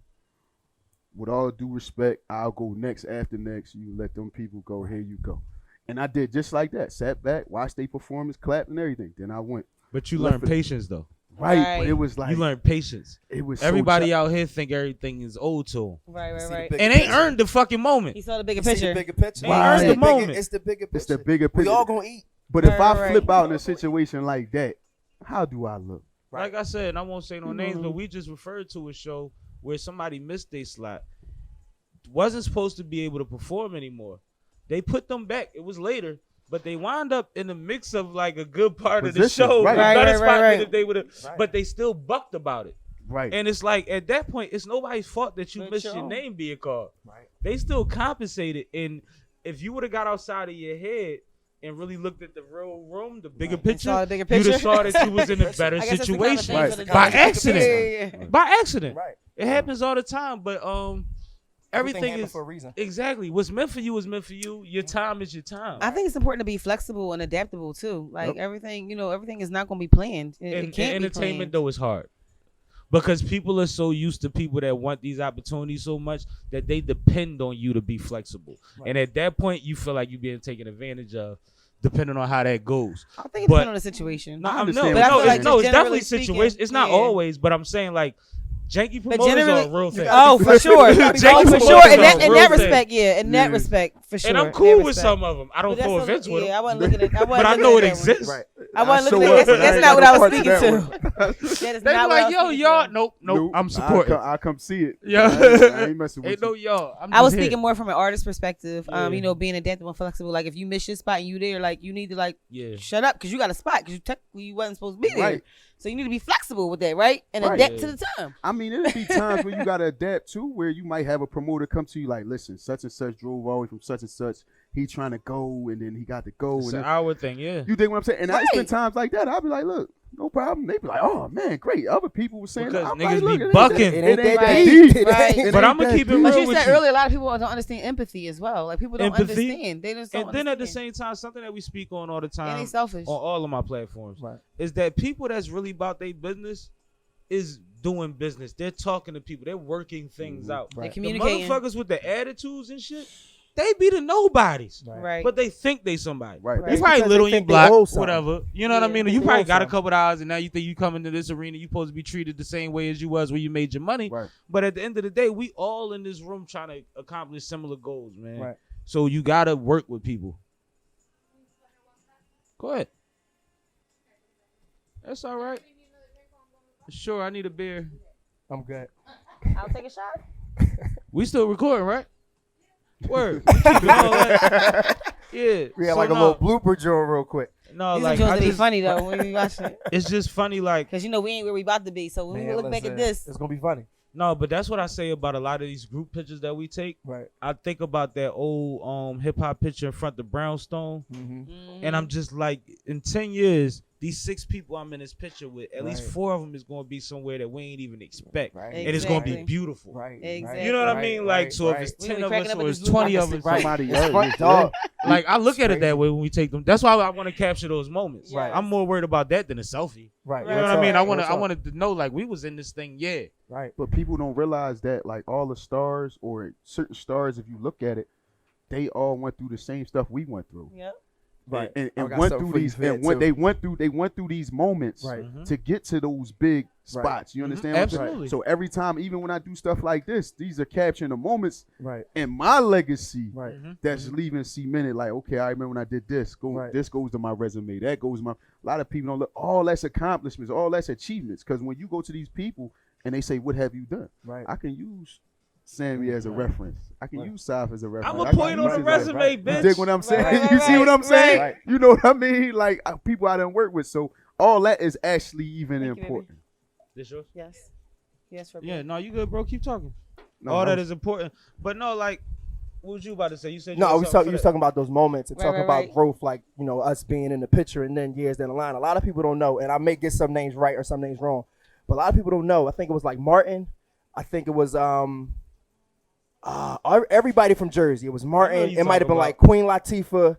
With all due respect, I'll go next after next. You let them people go, here you go. And I did just like that. Sat back, watched their performance, clapped and everything. Then I went. But you Left learn it- patience, though. Right. But it was like, You learn patience. it was Everybody so out here think everything is old to them. Right. See the Right. big- And ain't earned the fucking moment. He saw the bigger You see picture. the bigger picture. They earned the moment. It's the bigger picture. It's the bigger We picture. all gonna eat. But if I Right. flip out in a situation like that, how do I look? Like I said, and I won't say no names, but we just referred to a show where somebody missed their slot. Wasn't supposed to be able to perform anymore. They put them back. It was later, but they wound up in the mix of like a good part of the Position, show. right. A Right, better right, spot right, than right. if they would have, Right. but they still bucked about it. Right. And it's like at that point, it's nobody's fault that you But missed your your own. name being called. Right. They still compensated. And if you would have got outside of your head and really looked at the real room, the bigger picture, saw the bigger you'd picture. have saw that you was in a better I guess that's the kind of situation. thing Right. for the By judge. accident. Yeah. By accident. Right. It happens all the time, but everything happened is for a reason. exactly what's meant for you is meant for you. Your time is your time. I think it's important to be flexible and adaptable too. Like Yep. everything, everything is not going to be planned. It and can't be entertainment planned. though is hard because people are so used to people that want these opportunities so much that they depend on you to be flexible. And at that point, you feel like you're being taken advantage of, depending on how that goes. I think it But- depends on the situation. No, I no, understand no, what you're it's, saying. no, it's Generally definitely speaking, situation. It's not yeah. always, but I'm saying like Janky But promoters generally, are a real thing. oh, for sure. Janky Oh, for promoters sure. In are that, a in real that thing. respect, yeah. In that respect, for sure. And I'm in cool that with respect. some of them. I don't But throw that's offense with yeah, them. I wasn't looking at. I wasn't But I looking know at it that one. exists. Right. I wasn't looking show at up, that. but I That's ain't not got what no I was part to speaking that to. one. That is They be not what I like, was yo, speaking y'all. to. Nope. I'm supporting. I come see it. Yeah. I ain't messing with Ain't you. no y'all. I'm I was just here. speaking more from an artist perspective. Yeah. You know, being adaptable and flexible. Like if you miss your spot and you there, like you need to like Yeah. shut up because you got a spot because you technically you wasn't supposed to be there. Right. So you need to be flexible with that, right? And Right. adapt Yeah. to the time. I mean, it'll be times where you gotta adapt too, where you might have a promoter come to you like, listen, such and such drove all the way from such and such. He trying to go, and then he got to go. It's And an then, hour thing, yeah. you dig what I'm saying? And I Right. spend times like that. I'll be like, look, no problem. They be like, oh man, great. Other people were saying, Because I'm niggas like, look, be it ain't bucking. that- It It ain't ain't that that deep. deep. Right. It But ain't I'ma that keep it deep. But real you with said you. earlier, a lot of people don't understand empathy as well. Like people don't Empathy. understand. They just don't And then at the understand. same time, something that we speak on all the And time they selfish. on all of my platforms Right. is that people that's really about their business is doing business. They're talking to people. They're working things out. They Right. The communicating. motherfuckers with the attitudes and shit, they be the nobodies. Right. But they think they somebody. Right. Right. You probably Because little, they you think they black, owe something. whatever. You know what I Yeah. mean? They You owe probably got a something. couple dollars, and now you think you come into this arena, you supposed to be treated the same way as you was when you made your money. Right. But at the end of the day, we all in this room trying to accomplish similar goals, man. Right. So you gotta work with people. Go ahead. That's all right. Sure, I need a beer. I'm good. I'll take a shot. We still recording, right? Word. We keeping all that. Yeah. We had So like a no, little blooper drill real quick. No, These like are I to be just, funny though when we watch it. it's just funny, like Because you know we ain't where we about to be. So when we Man, look back listen, at this, it's gonna be funny. no, but that's what I say about a lot of these group pictures that we take. Right. I think about that old hip hop picture in front of Brownstone, Mm-hmm. and I'm just like, in 10 years, these 6 people I'm in this picture with, at least Right. 4 of them is going to be somewhere that we ain't even expect, Right. and it's going to be Exactly. beautiful. Right. Exactly. You know what I Right, mean? right, Like, so right. if it's We 10 be of cracking us up or at it's this 20 I of can us, see- right. Somebody It's else, fun, yeah. dog. like I look at it Crazy. that way when we take them. That's why I want to capture those moments. Right. I'm more worried about that than a selfie. Right. You know what I mean? I wanted to know like we was in this thing, yeah. Right. But people don't realize that like all the stars or certain stars, if you look at it, they all went through the same stuff we went through. Yep. Right. And I got went something through for you these for that, and when too. they went through these moments Right. to get to those big Right. spots. You understand what I'm saying? Absolutely. So every time, even when I do stuff like this, these are capturing the moments Right. in my legacy Right. that's leaving cemented. Like, okay, I remember when I did this. Right. This goes to my resume. That goes to my. A lot of people don't look. All that's accomplishments. All that's achievements. Because when you go to these people and they say, "What have you done?" Right. I can use Sammie as a reference. I can use Saf as a reference. I'm I a can point use on the his, resume, right. bitch. You dig what I'm saying? right, You see what I'm right, saying? right. You know what I mean? Like people I done work with. So all that is actually even Thank you, baby. important. This yours? Yes. Yes, for Yeah, no, you good, bro. Keep talking. No, All I that was- is important. But no, like, what was you about to say? You said you No, had you something for was that. talking about those moments and Right, talking right, about right. growth, like, you know, us being in the picture and then years down the line. A lot of people don't know, and I may get some names right or some names wrong, but a lot of people don't know. I think it was like Martin. I think it was everybody from Jersey. It was Martin. you It might have been talking like Queen Latifah,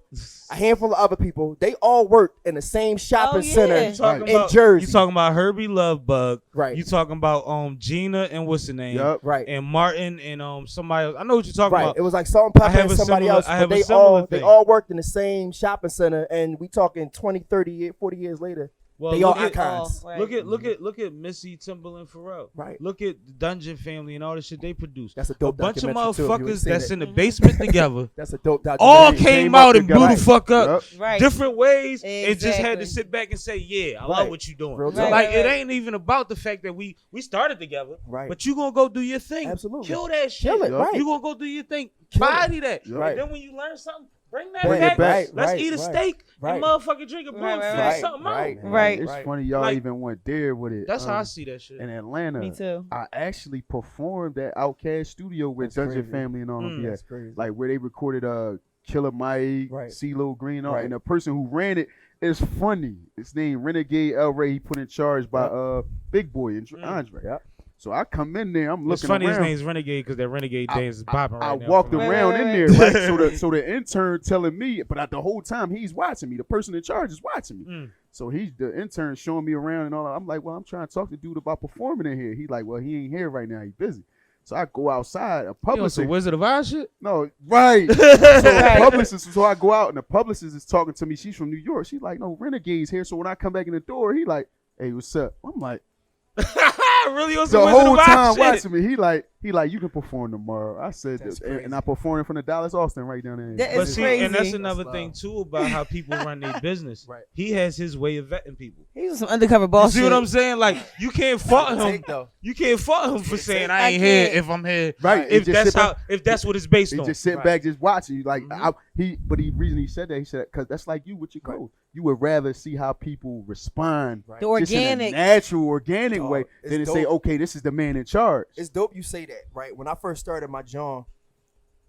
a handful of other people. They all worked in the same shopping yeah. center You talking in about, Jersey. You talking about Herbie Lovebug. Right. You talking about Gina and what's the name? Yup. Right. And Martin and somebody else. I know what you're talking Right. about. It was like Salt and Pepper have and a somebody similar- else. I have But a they similar they thing. all worked in the same shopping center, and we talking 20, 30, 40 years later. Well, They all look at- icons. Right. Look at Missy, Timberland, Pharrell. Right. Look at the Dungeon Family and all the shit they produced. That's a A dope bunch of documentary, too, if you ain't motherfuckers seen that's it. in the basement together. That's a dope documentary. All They came came out up and blew together. the fuck up. Yup. Right. Different ways, and just had Exactly. to sit back and say, "Yeah, I Right. love what you're doing." Real Right, talk. Like right, it right. ain't even about the fact that we started together, Right. but you gonna go do your thing. Absolutely. Kill that shit. Kill it, Yup. right. You gonna go do your thing. Kill it. Body that. Yup. Right. And then when you learn something, bring that Bring back. it back. Let's Right, eat a right, steak right. and motherfucking drink a beer Right, and right, figure right. something Right. out. Right. It's Right. funny y'all Like- even went there with it. That's how I see that shit. In Atlanta. Me too. I actually performed at Outkast Studio with That's Dungeon crazy. Family and all of That's that. crazy. Like where they recorded Killer Mike, Right. CeeLo Green, and all, Right. and the person who ran it is funny. His name Renegade El Ray. He put in charge by Big Boy and Andre. Yep. So I come in there, I'm It's looking funny his around. name's Renegade because that Renegade dance is popping right I now. walked for me. around Right, in right, there, right. right? So the intern telling me, but the whole time he's watching me. The person in charge is watching me. Mm. So the intern showing me around and all that. I'm like, well, I'm trying to talk to dude about performing in here. He's like, well, he ain't here right now. He's busy. So I go outside. A You on publicist, some Wizard of Oz shit? no, right. So the Right. publicist. So I go out and the publicist is talking to me. She's from New York. She's like, no, Renegade's here. So when I come back in the door, he like, hey, what's up? I'm like, guy really on some The Wizard of whole Oz time shit. watching me, he like, you can perform tomorrow. I said, That's and I performed in front of Dallas Austin right down there. That But is see, crazy. and that's another That's thing love. too about how people run their business. Right. He has his way of vetting people. He was some undercover You boss. see what I'm saying? Like you can't fault him. Take, though. You can't fault him for saying I I ain't here can't. if I'm here. Right. If Just that's sit how, if that's what it's based He on. just sitting Right. back, just watching you. Like Mm-hmm. but the reason he said that, he said because that's like you with your clothes. You would rather see how people respond, Right. The just in a organic. natural, organic Dog, way, it's than to say, dope. okay, this is the man in charge. It's dope you say that, right? When I first started my job,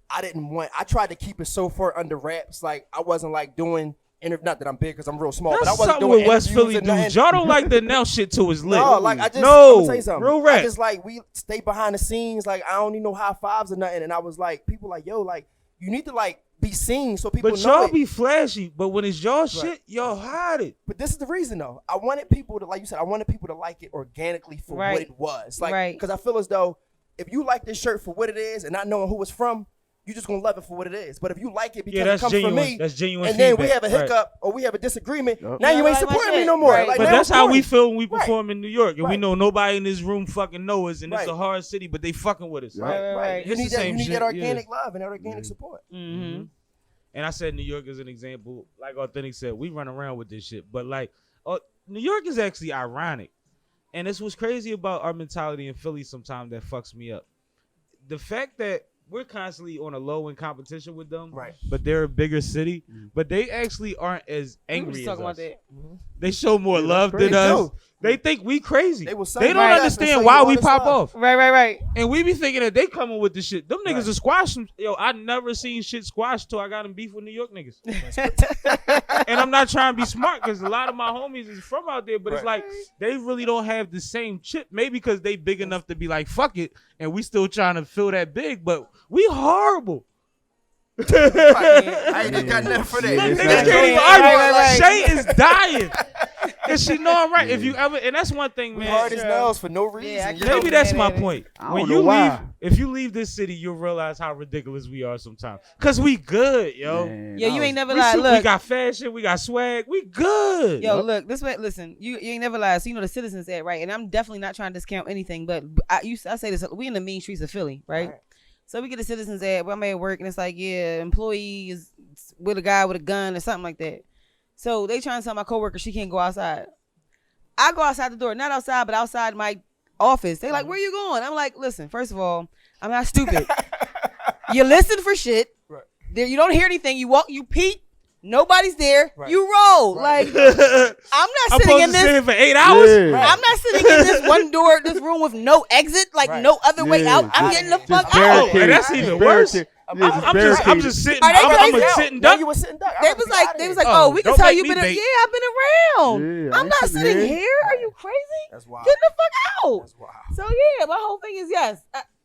I tried to keep it so far under wraps. Like, I wasn't like doing, not that I'm big because I'm real small, but I That's wasn't something doing with West interviews Philly and nothing. dudes. Y'all don't like to announce shit to his lit. No, like I just, I'm no, gonna tell you something. real rap. I just like, we stay behind the scenes. Like, I don't need no high fives or nothing. And I was like, people like, yo, like, you need to like be seen so people But know y'all it. be flashy. But when it's y'all shit, y'all hide it. But this is the reason though. I wanted people to, like you said, I wanted people to like it organically for Right. what it was. Like, Right. because I feel as though if you like this shirt for what it is and not knowing who it's from, you just gonna love it for what it is. But if you like it because Yeah, it that's comes genuine. from me, That's genuine and then we feedback. have a Right. hiccup or we have a disagreement, Yup. now You you don't ain't like my supporting me shit. no more. Right. Like, But now that's it's how we corny. feel when we Right. perform in New York. And we Right. know nobody in this room fucking know us. And it's Right. a hard city, but they fucking with us. Yeah. Right. Right. You It's need the that. same You need shit, that yeah. organic love and that organic support. Mm-hmm. And I said New York is an example. Like Authentic said, we run around with this shit. But like, New York is actually ironic. And it's what's crazy about our mentality in Philly sometimes that fucks me up. The fact that we're constantly on a low in competition with them, Right. but they're a bigger city, but they actually aren't as We were angry just as talking us. about that. They show more Yeah, love that's than crazy. us. They do. They think we crazy. They will They don't celebrate us and understand show why you we all this pop love. off. Right. And we be thinking that they coming with the shit. Them niggas Right. are squashed. Yo, I never seen shit squashed till I got in beef with New York niggas. And I'm not trying to be smart because a lot of my homies is from out there, but it's Right. like they really don't have the same chip. Maybe because they big enough to be like, fuck it, and we still trying to feel that big, but we horrible. I ain't got nothing for that. Yeah, Niggas it's can't not- even Right. argue. Shay is dying. And she know I'm right. If you ever, and that's one thing, We man. hard as nails for no reason. Yeah, I you get know? Maybe it. that's my Yeah, point. I When don't you know leave, why. if you leave this city, you'll realize how ridiculous we are sometimes. Cause we good, yo. Man, Yeah, I you was- ain't never We, lied. we Look, got fashion, we got swag, we good. yo, look. This way. Listen, you ain't never lied. So you know the Citizens at right, and I'm definitely not trying to discount anything, but I say this. We in the mean streets of Philly, right? So we get a Citizens ad. I'm at work, and it's like, yeah, employee is with a guy with a gun or something like that. So they trying to tell my coworker she can't go outside. I go outside the door, not outside, but outside my office. They like, where you going? I'm like, listen, first of all, I'm not stupid. You listen for shit. Right. There, you don't hear anything. You walk, you peek. Nobody's there. Right. You roll. Right. Like, I'm not I'm sitting supposed in to sit this. here for 8 hours. Yeah. I'm not sitting in this one door, this room with no exit, like Right. no other way Yeah, out. I'm just- getting the just fuck Oh, out. barricade. and that's Just even worse. barricade. I'm Yeah, just I'm barricade. just sitting. Are they I'm crazy? a No, sitting no, duck. you was sitting duck. I They wanna was be like, outta they here. was like, Oh, oh, we can don't tell make you me been. bait. Yeah, I've been around. Yeah, I I'm ain't not sitting sitting here. here. Are you crazy? That's wild. Get the fuck out. That's wild. So yeah, my whole thing is yes.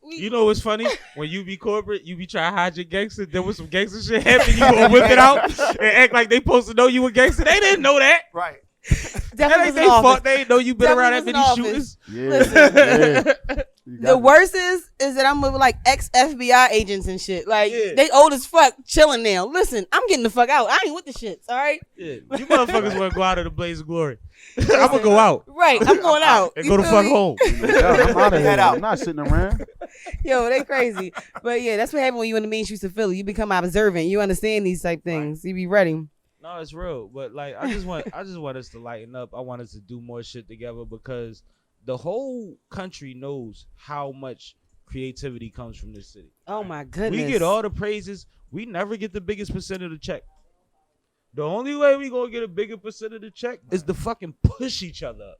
You know what's funny? When you be corporate, you be trying to hide your gangster. There was some gangster shit happening. You gonna whip it out and act like they supposed to know you a gangster. They didn't know that. Right. That definitely ain't was they in office. fault. They ain't know you been around that many Definitely was shooters. Yeah, Listen. yeah. You The got worst is that I'm with like ex FBI agents and shit. Like Yeah. they old as fuck, chilling now. Listen, I'm getting the fuck out. I ain't with the shits. All right, Yeah, you motherfuckers want to go out of the blaze of glory. I'm gonna go out right. I'm going out. and You go to feel fuck me? home. Yeah, I'm out of here. Head out. I'm not sitting around. Yo, they crazy. But yeah, that's what happens when you in the main streets of Philly. You become observant. You understand these type things. You be ready. No, it's real. But like, I just want us to lighten up. I want us to do more shit together because the whole country knows how much creativity comes from this city. Oh my goodness. We get all the praises. We never get the biggest percent of the check. The only way we gonna get a bigger percent of the check is to fucking push each other up.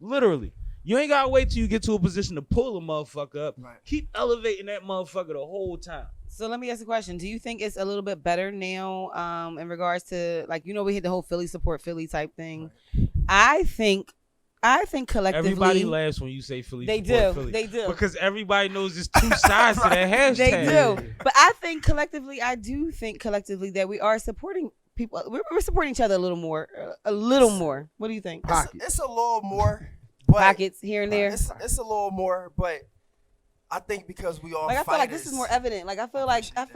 Literally. You ain't gotta wait till you get to a position to pull a motherfucker up. Right. Keep elevating that motherfucker the whole time. So let me ask a question. Do you think it's a little bit better now in regards to like, you know, we hit the whole Philly support Philly type thing. I think collectively Everybody laughs when you say Philly. They support do. Philly. They do. Because everybody knows there's two sides to that hashtag. They do. But I do think collectively that we are supporting people. We're supporting each other a little more. What do you think? Pocket. It's a little more. But Pockets here and there. It's a little more, but I think because we all Like I feel like this fighters, is more evident. Like I feel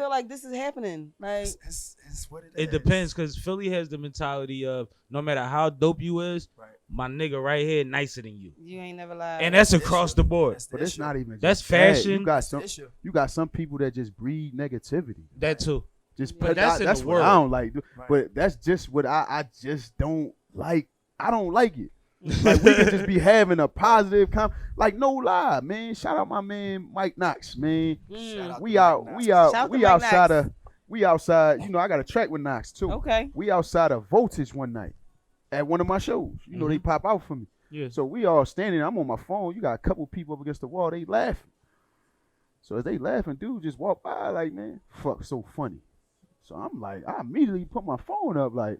like this is happening. Like It's what it is. It depends because Philly has the mentality of no matter how dope you is, Right. my nigga right here nicer than you. You ain't never lied. And that's across the board. But it's not even. That's just that. fashion. You got some people that just breed negativity. That too. Just But that's in that's the what world. I don't like. But that's just what I just don't like. I don't like it. Like we could just be having a positive like no lie, man. Shout out my man Mike Knox, man. We outside. You know, I got a track with Knox too. Okay. We outside of Voltage one night at one of my shows. You know, they pop out for me. Yeah. So we all standing. I'm on my phone. You got a couple people up against the wall. They laughing. So as they laughing, dude just walk by like, man, fuck, so funny. So I'm like, I immediately put my phone up like,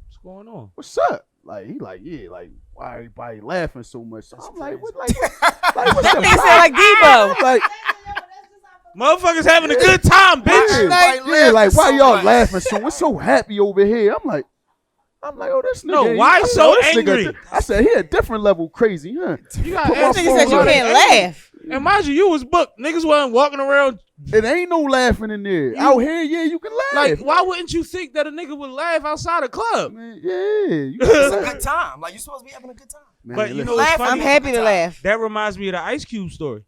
what's going on? What's up? Like he like, yeah, like why everybody laughing so much? So I'm like, what? Like what's That the nigga sound like Debo. like, Motherfuckers having a good time, bitch. like why y'all laughing so? We're so happy over here. I'm like, oh, this nigga. No, why so angry? I said he a different level crazy, huh? You got Put my This nigga said you phone can't up. laugh. And mind you was booked. Niggas wasn't walking around. It ain't no laughing in there. Out here, yeah, you can laugh. Like, why wouldn't you think that a nigga would laugh outside a club? Man, yeah, you It's a good time. Like, you're supposed to be having a good time. Man, But you know listen, what's funny? I'm happy to laugh. That reminds me of the Ice Cube story.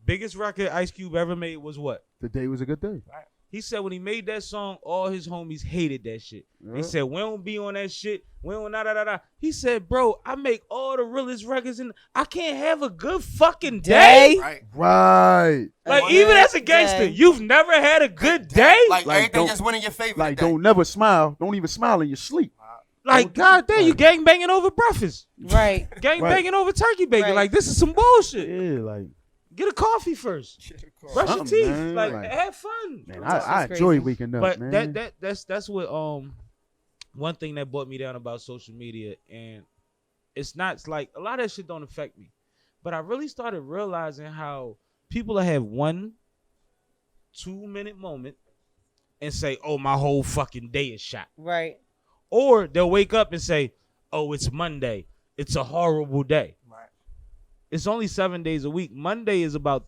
Biggest record Ice Cube ever made was what? today was a good day. He said when he made that song, all his homies hated that shit. Yeah. They said, we don't be on that shit. We don't da. He said, bro, I make all the realest records and I can't have a good fucking day. Right. Like, even as a gangster, you've never had a good day? Like everything don't- just went in your favor. Like, that day. don't never smile. Don't even smile in your sleep. Like, god damn, you gang banging over breakfast. Right. Gang Right. banging over turkey bacon. Right. Like, this is some bullshit. Yeah, like, Get a coffee first. Brush your Something, teeth. man. Like, Like- have fun. man, That's I crazy. enjoy waking up, But man. that's what one thing that brought me down about social media, and it's not like a lot of that shit don't affect me, but I really started realizing how people will have 1-2 minute moment and say, oh, my whole fucking day is shot, Right. or they'll wake up and say, oh, it's Monday, it's a horrible day. It's only 7 days a week. Monday is about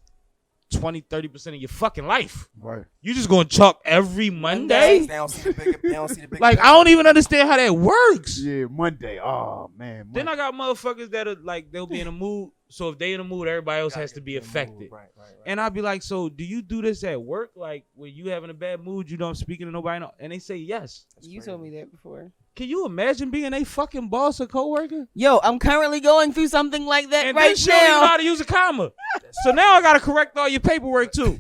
20-30% of your fucking life. Right. You just gonna chalk every Monday? They don't see the bigger. They don't see the bigger. Like, I don't even understand how that works. Yeah, Monday. Oh man. Then Monday. I got motherfuckers that are like, they'll be in a mood. So if they in a mood, everybody else has to be affected. Right. And I'll be like, so do you do this at work? Like, when you having a bad mood, you don't speaking to nobody? And they say yes. You told me that before. Can you imagine being a fucking boss or coworker? Yo, I'm currently going through something like that And right then she don't even know now. how to use a comma. So now I gotta correct all your paperwork too.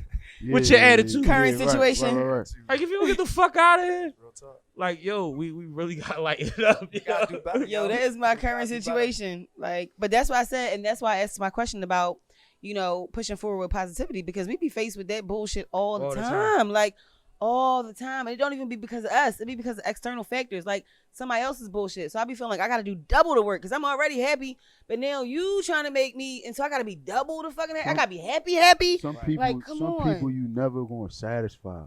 with your attitude. Current right, situation. right. Like, if you don't get the fuck out of here, Real talk. like, yo, we really gotta lighten it up. You gotta do better. Yo, that is my current situation. Like, but that's why I said, and that's why I asked my question about, you know, pushing forward with positivity, because we be faced with that bullshit all the time. Like, all the time. And it don't even be because of us. It be because of external factors, like somebody else's bullshit. So I be feeling like I gotta do double the work because I'm already happy, but now you trying to make me, and so I gotta be double the fucking I gotta be happy. Some people, Like, come on. people you never gonna satisfy.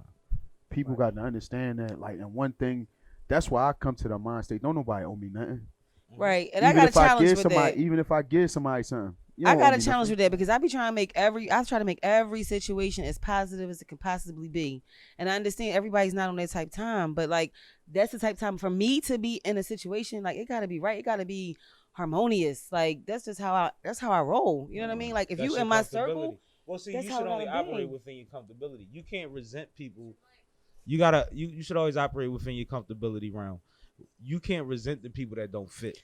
People got to understand that. Like, and one thing, that's why I come to the mind state. Don't nobody owe me nothing. Right. And I got a challenge with that. Even if I give somebody something, you I don't owe got a me challenge nothing. with that because I be trying to make every situation as positive as it can possibly be. And I understand everybody's not on that type time, but like that's the type of time for me to be in a situation, like it gotta be right, it gotta be harmonious. Like that's just how I roll. You know what I mean? Like if That's you your in my circle, comfortability. Well, see, that's you how should it only gotta be. operate within your comfortability. You can't resent people. You should always operate within your comfortability realm. You can't resent the people that don't fit.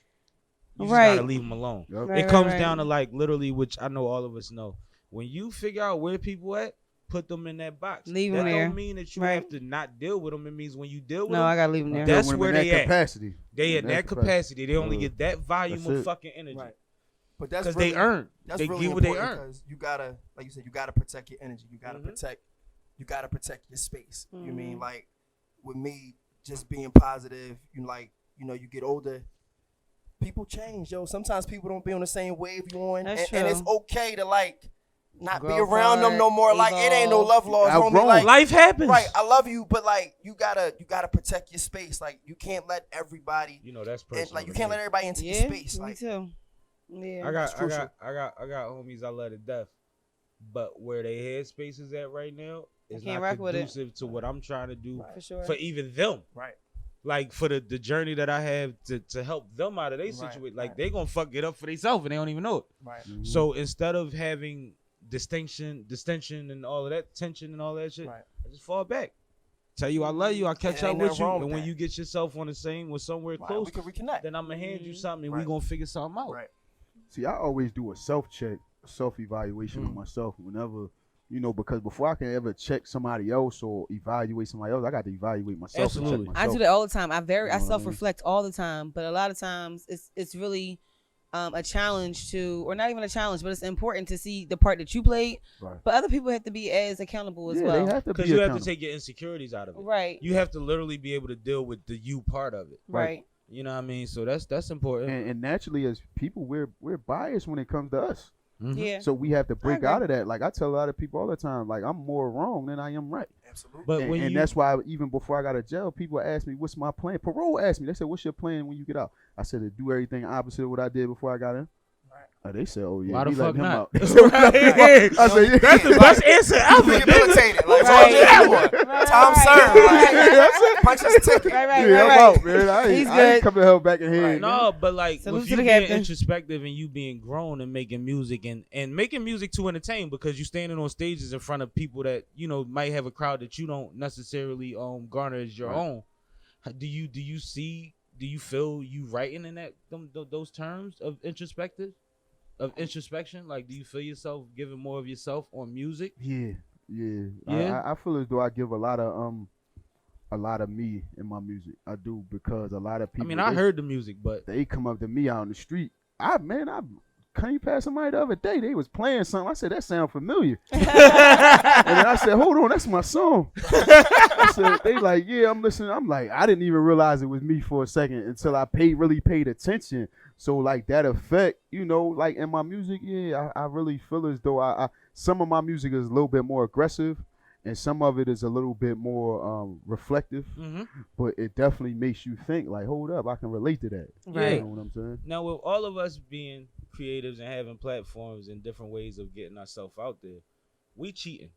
You just Right. gotta leave them alone. Yep. Right, It comes right. down to like literally, which I know all of us know. When you figure out where people at, put them in that box. Leave that them there. don't mean that you Right. have to not deal with them. It means when you deal with no, them, I gotta leave them there. That's When where in that they at. capacity. they In at that capacity. They only Yeah. get that volume That's of it. fucking energy. Right. But that's Because really, they earn. That's They really get what they important earn. because you gotta, like you said, you gotta protect your energy. You gotta Mhm. protect. You gotta protect your space. You mean Mhm. like with me just being positive? You get older. People change, yo. Sometimes people don't be on the same wave you on, That's and it's true. okay to like not be Grow around them no apart, more. Like it ain't no love lost, homie. Outgrown. Like Life happens. right, I love you, but like you gotta protect your space. Like you can't let everybody, You know that's and personal. like you to can't me. let everybody into your Yeah, space. me Like too. Yeah. I got crucial. homies I love to death, but where they headspace is at right now is can't not rock with it. conducive to what I'm trying to do For sure. for even them. right. like for the journey that I have to help them out of their situation. Like they gonna fuck it up for themselves and they don't even know it. Right. Mhm. So instead of having distension and all of that tension and all that shit, Right. I just fall back. Tell you I love you, I catch Ain't up with nothing you, wrong and with when that. you get yourself on the same or somewhere Right, close, we can reconnect. then I'm gonna hand you something and Right. we gonna figure something out. Right. See, I always do a self-check, self-evaluation on myself whenever, because before I can ever check somebody else or evaluate somebody else, I got to evaluate myself. And Absolutely. check I myself. do that all the time. I You know what I mean? self-reflect all the time, but a lot of times it's really a challenge to, or not even a challenge, but it's important to see the part that you played. Right. But other people have to be as accountable as Yeah, well. they have to be Because you have to accountable. take your insecurities out of it. Right. You have to literally be able to deal with the you part of it. Right. You know what I mean? So that's important. And naturally, as people, we're biased when it comes to us. Mhm. Yeah. So we have to break agree. out of that. Like I tell a lot of people all the time, like I'm more wrong than I am right. Absolutely. But And, when and you that's why even before I got to jail, people ask me, "What's my plan?" Parole asked me. They said, "What's your plan when you get out?" I said, "To do everything opposite of what I did before I got in." They said, "Oh yeah, why the we fuck letting him not? out." I said, "Yeah." That's the best answer ever. Rehabilitated. Like, Right. right. Time served. Like, punch his ticket. Right. Yeah, I'm out, man. I He's ain't good. coming hell back in here. Right. No, but like Salute with to you the being captain. introspective and you being grown and making music and making music to entertain because you standing on stages in front of people that might have a crowd that you don't necessarily garner as your own. Do you feel you writing in those terms of introspection? Like, do you feel yourself giving more of yourself on music? Yeah. Yeah? I feel as though I give a lot of me in my music. I do, because a lot of people. I mean, I heard the music, but they come up to me out on the street. I came past somebody the other day. They was playing something. I said, that sound familiar. And then I said, hold on, that's my song. I said, they like, yeah, I'm listening. I'm like, I didn't even realize it was me for a second until I really paid attention. So like that effect, like in my music, yeah, I really feel as though I some of my music is a little bit more aggressive and some of it is a little bit more reflective, but it definitely makes you think like, hold up, I can relate to that. Right. You know what I'm saying? now with all of us being creatives and having platforms and different ways of getting ourselves out there, we cheating.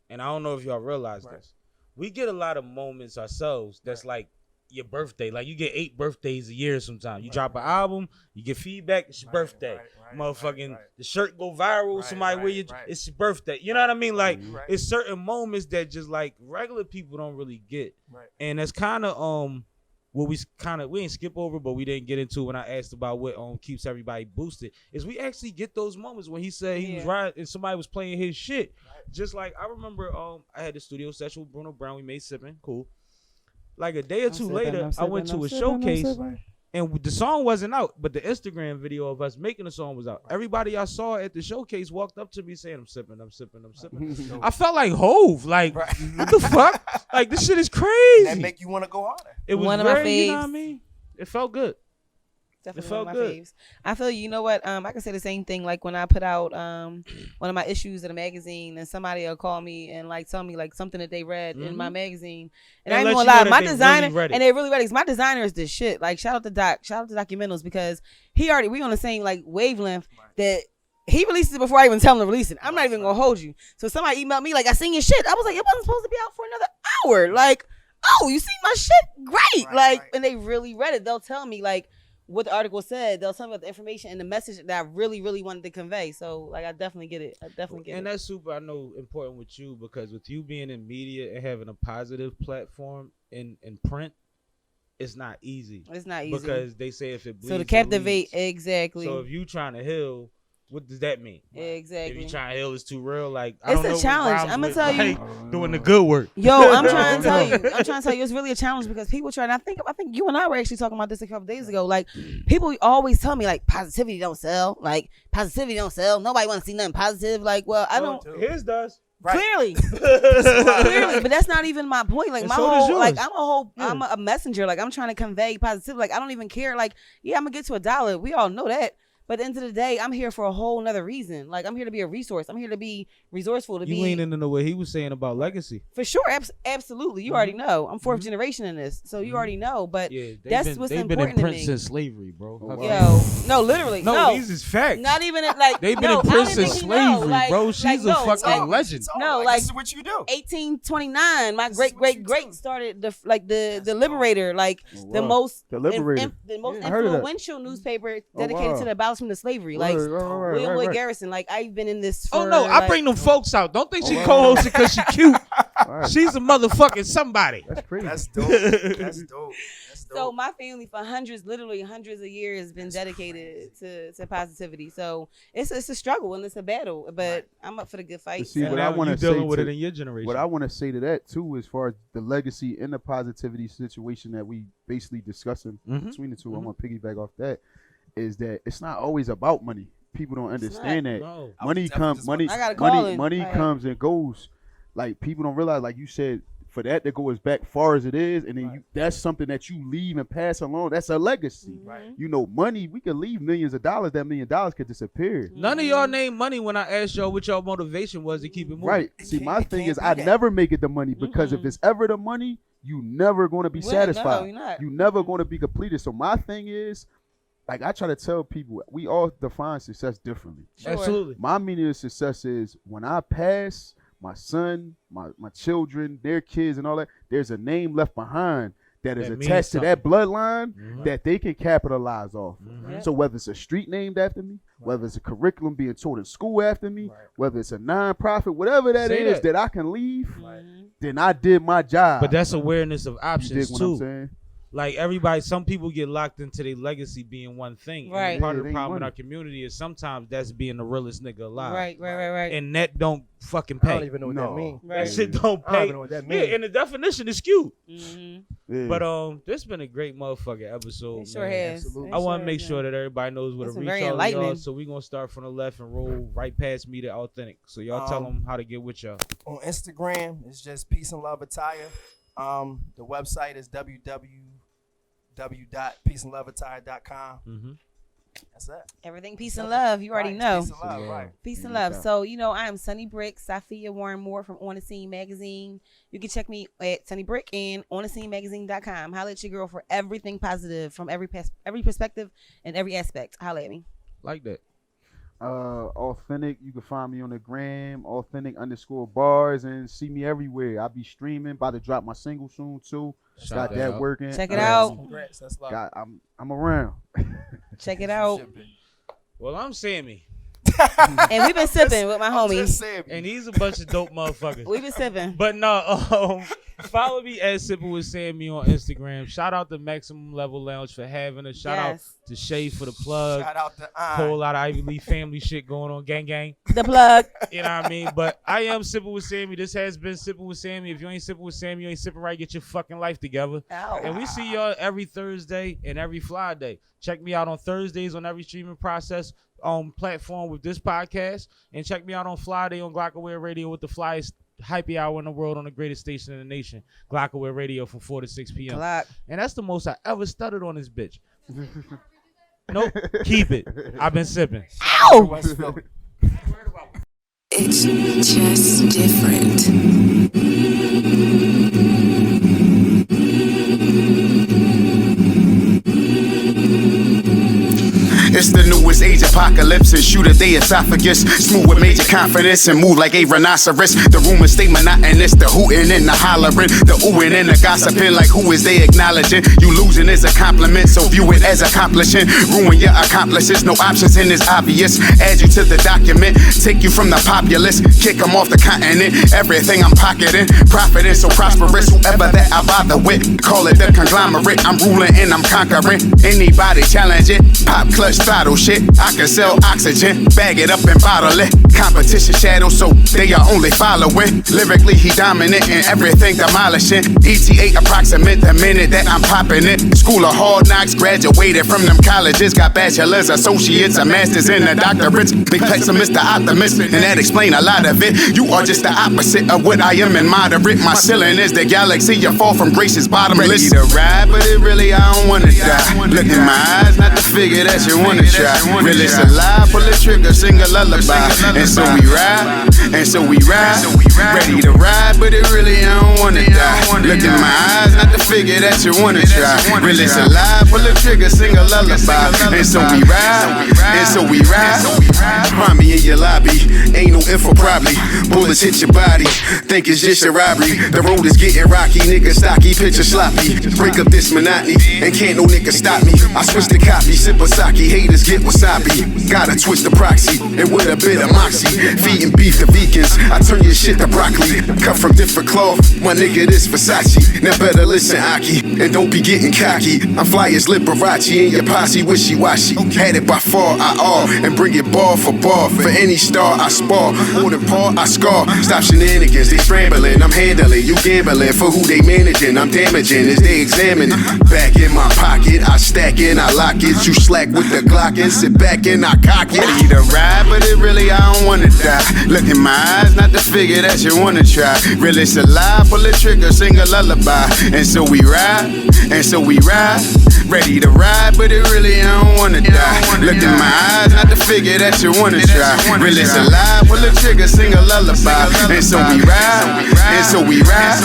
And I don't know if y'all realize this. We get a lot of moments ourselves that's like your birthday. Like you get 8 birthdays a year sometimes. You drop an album, you get feedback, it's your birthday. Motherfucking the shirt go viral, it's your birthday. You know what I mean? Like it's certain moments that just like regular people don't really get. And that's kind of what we ain't skip over, but we didn't get into when I asked about what keeps everybody boosted, is we actually get those moments when he said he was riding and somebody was playing his shit. Just like I remember I had the studio session with Bruno Brown, we made Sippin, cool. Like a day or two later, I went to a showcase and the song wasn't out, but the Instagram video of us making the song was out. Everybody I saw at the showcase walked up to me saying, I'm sipping. I felt like Hove. Like, what the fuck? Like, this shit is crazy. That make you want to go harder. It was One of my very, you know faves. what I mean? It felt good. Definitely felt one of my good. faves. I feel you know what? I can say the same thing. Like when I put out one of my issues in a magazine, and somebody will call me and like tell me like something that they read in my magazine, and I ain't let gonna you know lie, that my they designer really read it. and they really read it. 'Cause my designer is the shit. Like shout out to Doc, shout out to Documentals, because we on the same like wavelength that. He releases it before I even tell him to release it. I'm not even gonna hold you. So somebody emailed me like, I seen your shit. I was like, it wasn't supposed to be out for another hour. Like, oh, you see my shit? Great. And they really read it. They'll tell me like what the article said. They'll tell me about the information and the message that I really, really wanted to convey. So like, I definitely get it. And that's super, I know, important with you, because with you being in media and having a positive platform in print, it's not easy. It's not easy. Because they say if it bleeds, so to it captivate, leads. exactly. So if you trying to heal, what does that mean? Exactly. If you trying to heal, it's too real. Like I It's don't a know what challenge. rhymes I'ma with, tell you. like, doing the good work. Yo, I'm trying to tell you, it's really a challenge because people try. And I think you and I were actually talking about this a couple days ago. Like people always tell me like positivity don't sell. Like positivity don't sell. Nobody want to see nothing positive. Like, well, I don't. His does. Clearly, but that's not even my point. Like And my so does whole, like yours. I'm a messenger. Like I'm trying to convey positivity. Like I don't even care. Like yeah, I'm gonna get to $1. We all know that. But at the end of the day, I'm here for a whole nother reason. Like, I'm here to be a resource. I'm here to be resourceful. To You be leaning into what he was saying about legacy. for sure, absolutely. You already know. I'm 4th generation in this, so you already know. But Yeah, that's what's they've been important in to prison me. since slavery, bro. Yo, no, literally, No, these is facts. Not even like They've been no, in I don't prison think since he know. slavery, Like- bro. like, She's no, a fucking like- legend. No, like this is what you do. 1829. My This is great what you great do. started the Liberator, like the wow. most The Liberator. the most Yeah, I heard of that. influential newspaper dedicated wow. to the abolishment of slavery. Like Right, William Lloyd right. Garrison. Like I've been in this. For, Oh no, I like, bring them folks out. Don't think she wow. co-hosted because she cute. Right. She's a motherfucking somebody. That's crazy. That's dope. That's dope. That's dope. So my family for literally hundreds of years has been dedicated to positivity. So it's a struggle and it's a battle, but I'm up for the good fight. But see, And what now I want you to say dealing with to- it in your generation. What I want to say to that too, as far as the legacy and the positivity situation that we basically discussing Mhm. between the 2, I'm gonna piggyback off that. Is that it's not always about money. People don't understand that. No. Money comes, money, I got a call in. money Right. comes and goes. Like people don't realize, like you said, for that to go as back far as it is, and then that's something that you leave and pass along. That's a legacy. Right. You know, money, we could leave millions of dollars. That $1 million could disappear. None of y'all named money when I asked y'all what y'all motivation was to keep it moving. Right. See, my It thing can't is, be I that. never make it the money because if it's ever the money, you never going to be Well, satisfied. no, you're not. You never going to be completed. So my thing is, like I try to tell people, we all define success differently. Sure. Absolutely. My meaning of success is when I pass, my son, my children, their kids, and all that, there's a name left behind that is That means attached to that bloodline Mhm. that they can capitalize off. Mhm. So whether it's a street named after me, whether it's a curriculum being taught in school after me, Right. whether it's a non-profit, whatever that Say is that. that I can leave, Mhm. then I did my job. But that's awareness of you options dig what I'm too. saying? Like everybody, some people get locked into their legacy being one thing. And Right. part Yeah, of it the ain't problem in money. our community is sometimes that's being the realest nigga alive. Right. And that don't fucking I don't pay. even know what No. that means. Right. That shit don't I don't pay. even know what that Yeah, means. and the definition is cute. Mhm. Yeah. But this been a great motherfucking episode. It sure man. has. Absolutely. It I want to sure make has, sure man. that everybody knows where It's to been reach very out to y'all. enlightening. So we gonna start from the left and roll right past me to authentic. So y'all tell them how to get with y'all. On Instagram, it's just Peace and Love Attire. The website is www.peaceandloveattire.com. Mm-hmm. That's it. Everything peace and love. You already Right, know. Peace and love, right. Peace and Yeah, love. no doubt. So, I am Sunny Brick, Safia Warren Moore from On the Scene Magazine. You can check me at Sunny Brick and onthescenemagazine.com. Holla at your girl for everything positive from every perspective and every aspect. Holla at me. Like that. Authentic, you can find me on the gram, authentic_bars, and see me everywhere. I'll be streaming, about to drop my single soon too. Shout Got that that out. working. Check it out. Congrats. That's love. I'm around. Check it out. Well, I'm Sammie, And we've been sipping with my I'm homie. just saying, and he's a bunch of dope motherfuckers. We've been sipping. But no, follow me at SippinWitSammie on Instagram. Shout out to Maximum Level Lounge for having us. Shout out Yes. to Shay for the plug. shout out to Whole lot of Ivy League family shit going on, gang. The plug. You know what I mean? But I am Sippin' with Sammie. This has been Sippin' with Sammie. If you ain't sipping with Sammie, you ain't sipping right. Get your fucking life together. Ow. And we see y'all every Thursday and every Friday. Check me out on Thursdays on every streaming process platform with this podcast. And check me out on Friday on Glocawear Radio with the flyest hype hour in the world on the greatest station in the nation. Glocawear Radio from 4 to 6 p.m. Clock. And that's the most I ever stuttered on this bitch. Nope. Keep it. I've been sipping. Ow! West Philly. It's just different. It's the newest age apocalypse and shoot at the esophagus. Smooth with major confidence and move like a rhinoceros. The rumors stay monotonous, the hooting and the hollering, the oohing and the gossiping like who is they acknowledging? You losing is a compliment, so view it as accomplishing. Ruin your accomplices, no options in this obvious. Add you to the document, take you from the populace, kick them off the continent. Everything I'm pocketing, profiting so prosperous. Whoever that I bother with, call it the conglomerate. I'm ruling and I'm conquering. Anybody challenge it, pop clutch throttle shit. I can sell oxygen, bag it up and bottle it. Competition shadow, so they are only following. Lyrically, he dominant and everything demolishing. ETA approximate the minute that I'm popping it. School of hard knocks, graduated from them colleges. Got bachelors, associates, and masters in the doctorates. Big pessimist, the optimist, and that explain a lot of it. You are just the opposite of what I am in moderate. My ceiling is the galaxy, you fall from grace is bottomless. Ready to ride, but it really I don't wanna die. Look in my eyes, not the figure that you wanna try. Realest alive, pull the trigger, sing a lullaby. And so we ride, and so we ride. Ready to ride, but it really I don't wanna die. Look in my eyes, not the figure that you wanna try. Realest alive, pull the trigger, sing a lullaby. And so we ride, and so we ride. Find me in your lobby, ain't no info probably. Bullets hit your body, think it's just a robbery. The road is getting rocky, nigga stocky, picture sloppy. Break up this monotony, and can't no nigga stop me. I switch the copy, sip a sake, haters get wasabi. Gotta twist the proxy, and with a bit of moxie. Feeding beef to vegans, I turn your shit to broccoli. Cut from different cloth, my nigga this Versace. Now better listen, Aki, and don't be getting cocky. I'm fly as Liberace, and your posse wishy-washy. Had it by far, I all, and bring it ball for ball. For any star, I spar, more than Paul, I scar. Stop shenanigans, they scrambling, I'm handling. You gambling for who they managing, I'm damaging as they examine. Back in my pocket, I stack and I lock it. You slack with the Glock and sit back and I cock it. Ready to ride, but it really I don't wanna die. Look in my eyes, not the figure that you wanna try. Realest alive, pull the trigger, sing a lullaby. And so we ride, and so we ride. Ready to ride, but it really I don't wanna die. Look in my eyes, not the figure that you wanna try. Realest alive, pull the trigger, sing a lullaby. And so we ride, and so we ride.